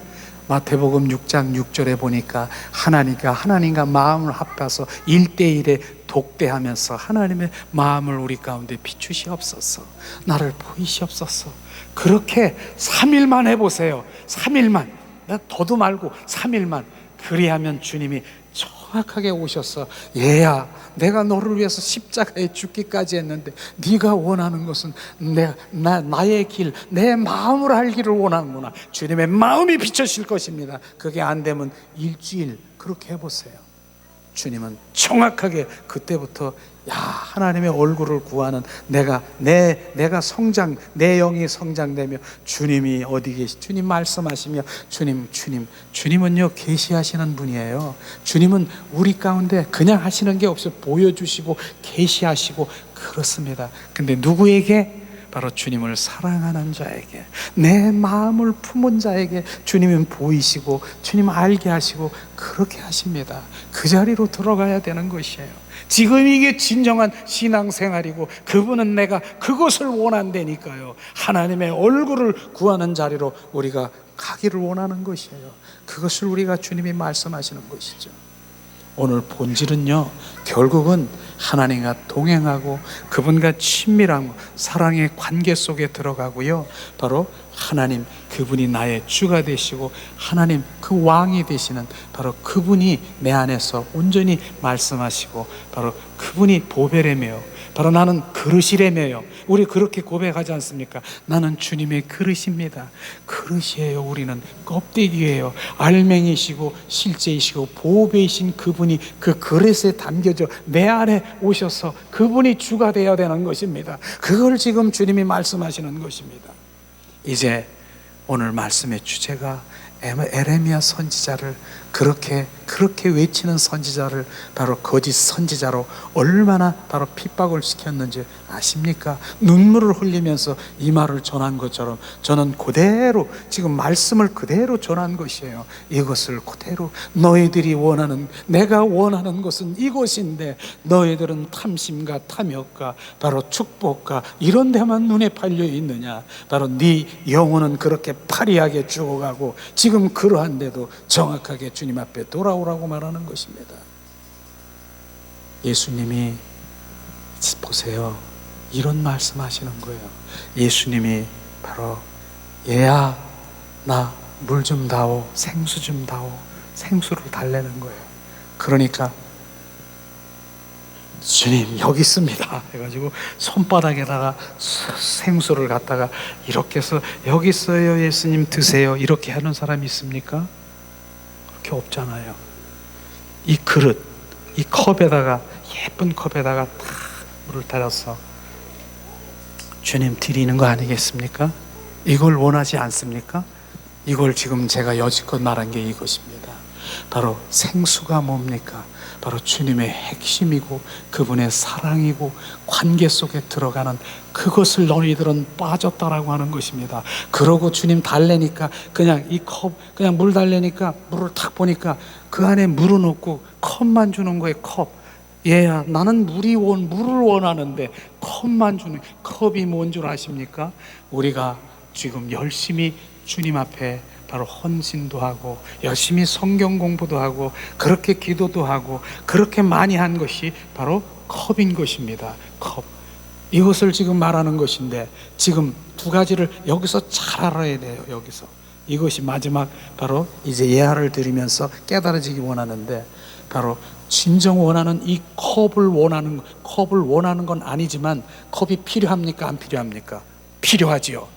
마태복음 6장 6절에 보니까 하나님과 마음을 합해서 1대1에 독대하면서 하나님의 마음을 우리 가운데 비추시옵소서. 나를 보이시옵소서. 그렇게 3일만 해보세요. 3일만. 더도 말고 3일만. 그리하면 주님이 정확하게 오셔서 얘야 내가 너를 위해서 십자가에 죽기까지 했는데 네가 원하는 것은 나의 길, 내 마음을 알기를 원하는구나. 주님의 마음이 비춰질 것입니다. 그게 안 되면 일주일 그렇게 해보세요. 주님은 정확하게 그때부터 하나님의 얼굴을 구하는 내가 성장, 내 영이 성장되며 주님이 어디 계시? 주님 말씀하시며 주님은요 계시하시는 분이에요. 주님은 우리 가운데 그냥 하시는 게 없어요. 보여주시고 계시하시고 그렇습니다. 근데 누구에게? 바로 주님을 사랑하는 자에게, 내 마음을 품은 자에게 주님은 보이시고 주님 알게 하시고 그렇게 하십니다. 그 자리로 들어가야 되는 것이에요. 지금 이게 진정한 신앙생활이고 그분은 내가 그것을 원한다니까요. 하나님의 얼굴을 구하는 자리로 우리가 가기를 원하는 것이에요. 그것을 우리가 주님이 말씀하시는 것이죠. 오늘 본질은요 결국은 하나님과 동행하고 그분과 친밀한 사랑의 관계 속에 들어가고요 바로 하나님 그분이 나의 주가 되시고 하나님 그 왕이 되시는 바로 그분이 내 안에서 온전히 말씀하시고 바로 그분이 보배라며요. 바로 나는 그릇이라며요. 우리 그렇게 고백하지 않습니까? 나는 주님의 그릇입니다. 그릇이에요. 우리는 껍데기예요. 알맹이시고 실제이시고 보배이신 그분이 그 그릇에 담겨져 내 안에 오셔서 그분이 주가 되어야 되는 것입니다. 그걸 지금 주님이 말씀하시는 것입니다. 이제 오늘 말씀의 주제가 에레미야 선지자를 그렇게 외치는 선지자를 바로 거짓 선지자로 얼마나 바로 핍박을 시켰는지 아십니까? 눈물을 흘리면서 이 말을 전한 것처럼 저는 그대로 지금 말씀을 그대로 전한 것이에요. 이것을 그대로 너희들이 원하는, 내가 원하는 것은 이것인데 너희들은 탐심과 탐욕과 바로 축복과 이런 데만 눈에 팔려 있느냐. 바로 네 영혼은 그렇게 파리하게 죽어가고 지금 그러한데도 정확하게 주님 앞에 돌아오라고 말하는 것입니다. 예수님이 보세요. 이런 말씀하시는 거예요. 예수님이 바로 얘야 나 물 좀 다오, 생수 좀 다오, 생수를 달래는 거예요. 그러니까 주님 여기 있습니다 해가지고 손바닥에다가 생수를 갖다가 이렇게 해서 여기 있어요 예수님 드세요 이렇게 하는 사람이 있습니까? 그렇게 없잖아요. 이 그릇, 이 컵에다가 예쁜 컵에다가 딱 물을 타서 주님 드리는 거 아니겠습니까? 이걸 원하지 않습니까? 이걸 지금 제가 여지껏 말한 게 이것입니다. 바로 생수가 뭡니까? 바로 주님의 핵심이고 그분의 사랑이고 관계 속에 들어가는 그것을 너희들은 빠졌다라고 하는 것입니다. 그러고 주님 달래니까 그냥 이 컵 그냥 물 달래니까 물을 탁 보니까 그 안에 물은 없고 컵만 주는 거예요. 컵. 얘야 나는 물을 원하는데 컵만 주는 컵이 뭔 줄 아십니까? 우리가 지금 열심히 주님 앞에 바로 헌신도 하고 열심히 성경 공부도 하고 그렇게 기도도 하고 그렇게 많이 한 것이 바로 컵인 것입니다. 컵. 이것을 지금 말하는 것인데 지금 두 가지를 여기서 잘 알아야 돼요. 여기서 이것이 마지막 바로 이제 예화를 드리면서 깨달아지기 원하는데 바로 진정 원하는 이 컵을 원하는 건 아니지만 컵이 필요합니까? 안 필요합니까? 필요하지요.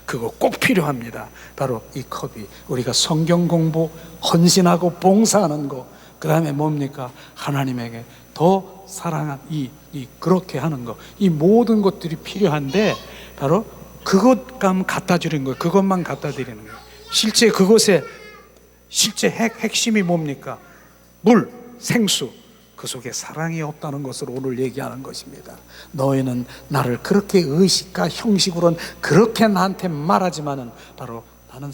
그거 꼭 필요합니다. 바로 이 컵이 우리가 성경 공부, 헌신하고 봉사하는 거, 그 다음에 뭡니까? 하나님에게 더 사랑한 그렇게 하는 거, 이 모든 것들이 필요한데 바로 그것만 갖다 드리는 거예요. 그것만 갖다 드리는 거예요. 실제 그것의 핵심이 뭡니까? 물, 생수. 그 속에 사랑이 없다는 것을 오늘 얘기하는 것입니다. 너희는 나를 그렇게 의식과 형식으로는 그렇게 나한테 말하지만은 바로 나는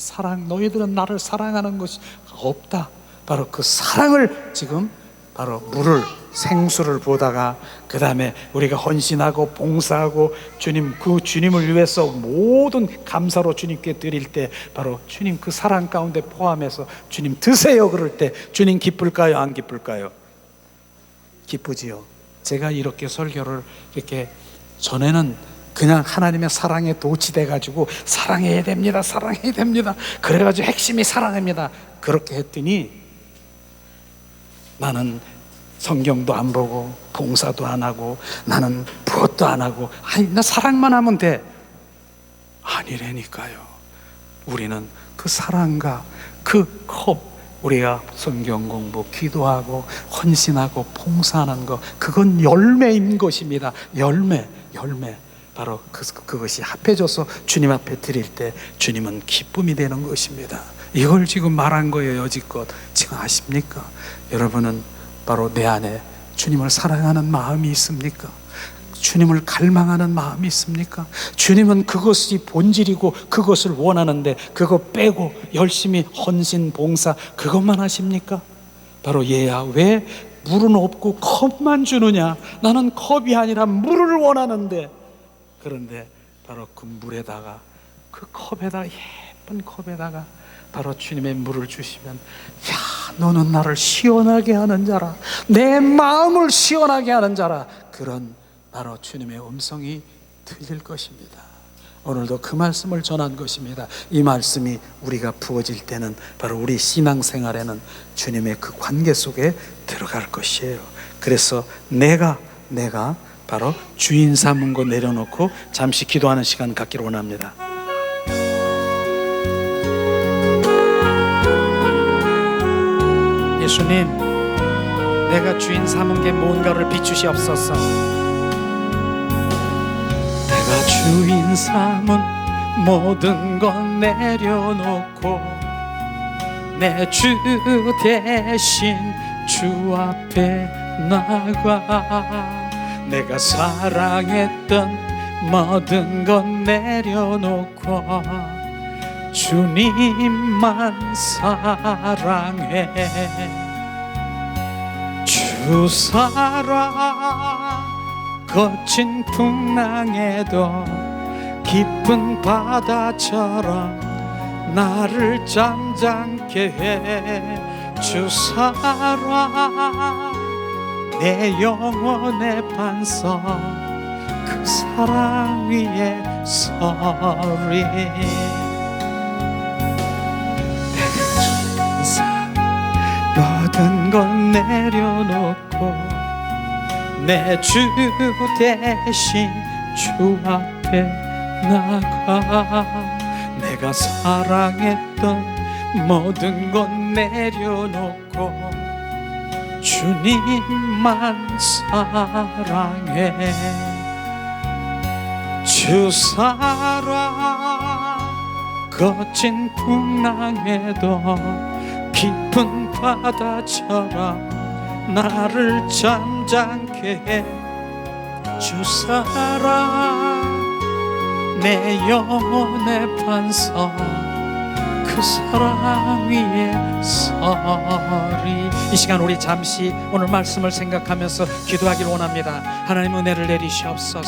너희들은 나를 사랑하는 것이 없다. 바로 그 사랑을 지금 바로 물을 생수를 보다가 그 다음에 우리가 헌신하고 봉사하고 주님을 위해서 모든 감사로 주님께 드릴 때 바로 주님 그 사랑 가운데 포함해서 주님 드세요 그럴 때 주님 기쁠까요? 안 기쁠까요? 기쁘지요. 제가 이렇게 설교를 이렇게 전에는 그냥 하나님의 사랑에 도취돼 가지고 사랑해야 됩니다 그래가지고 핵심이 사랑입니다 그렇게 했더니 나는 성경도 안 보고 봉사도 안 하고 나는 무엇도 안 하고 나 사랑만 하면 돼. 아니라니까요. 우리는 그 사랑과 그 컵 우리가 성경 공부, 기도하고 헌신하고 봉사하는 것 그건 열매인 것입니다. 열매 바로 그것이 합해져서 주님 앞에 드릴 때 주님은 기쁨이 되는 것입니다. 이걸 지금 말한 거예요. 여지껏 지금 아십니까? 여러분은 바로 내 안에 주님을 사랑하는 마음이 있습니까? 주님을 갈망하는 마음이 있습니까? 주님은 그것이 본질이고 그것을 원하는데 그거 빼고 열심히 헌신, 봉사 그것만 하십니까? 바로 얘야 왜 물은 없고 컵만 주느냐? 나는 컵이 아니라 물을 원하는데 그런데 바로 그 물에다가 그 컵에다가 예쁜 컵에다가 바로 주님의 물을 주시면 야 너는 나를 시원하게 하는 자라 내 마음을 시원하게 하는 자라 그런 바로 주님의 음성이 들릴 것입니다. 오늘도 그 말씀을 전한 것입니다. 이 말씀이 우리가 부어질 때는 바로 우리 신앙생활에는 주님의 그 관계 속에 들어갈 것이에요. 그래서 내가 바로 주인 삼은 거 내려놓고 잠시 기도하는 시간 갖기를 원합니다. 예수님, 내가 주인 삼은 게 뭔가를 비추시옵소서. 내가 주인 삼은 모든 건 내려놓고 내 주 대신 주 앞에 나가 내가 사랑했던 모든 건 내려놓고 주님만 사랑해 주 사랑 거친 풍랑에도 깊은 바다처럼 나를 잠잠케 해 주 사랑 내 영혼의 반석 그 사랑 위에 서리 모든 건 내려놓고 내 주 대신 주 앞에 나가 내가 사랑했던 모든 것 내려놓고 주님만 사랑해. 주 사랑 거친 풍랑에도 깊은 바다처럼 나를 잠잠케 해. 주 사랑 내 영혼의 반석 그 사랑 위에 서리. 이 시간 우리 잠시 오늘 말씀을 생각하면서 기도하길 원합니다. 하나님 은혜를 내리시옵소서.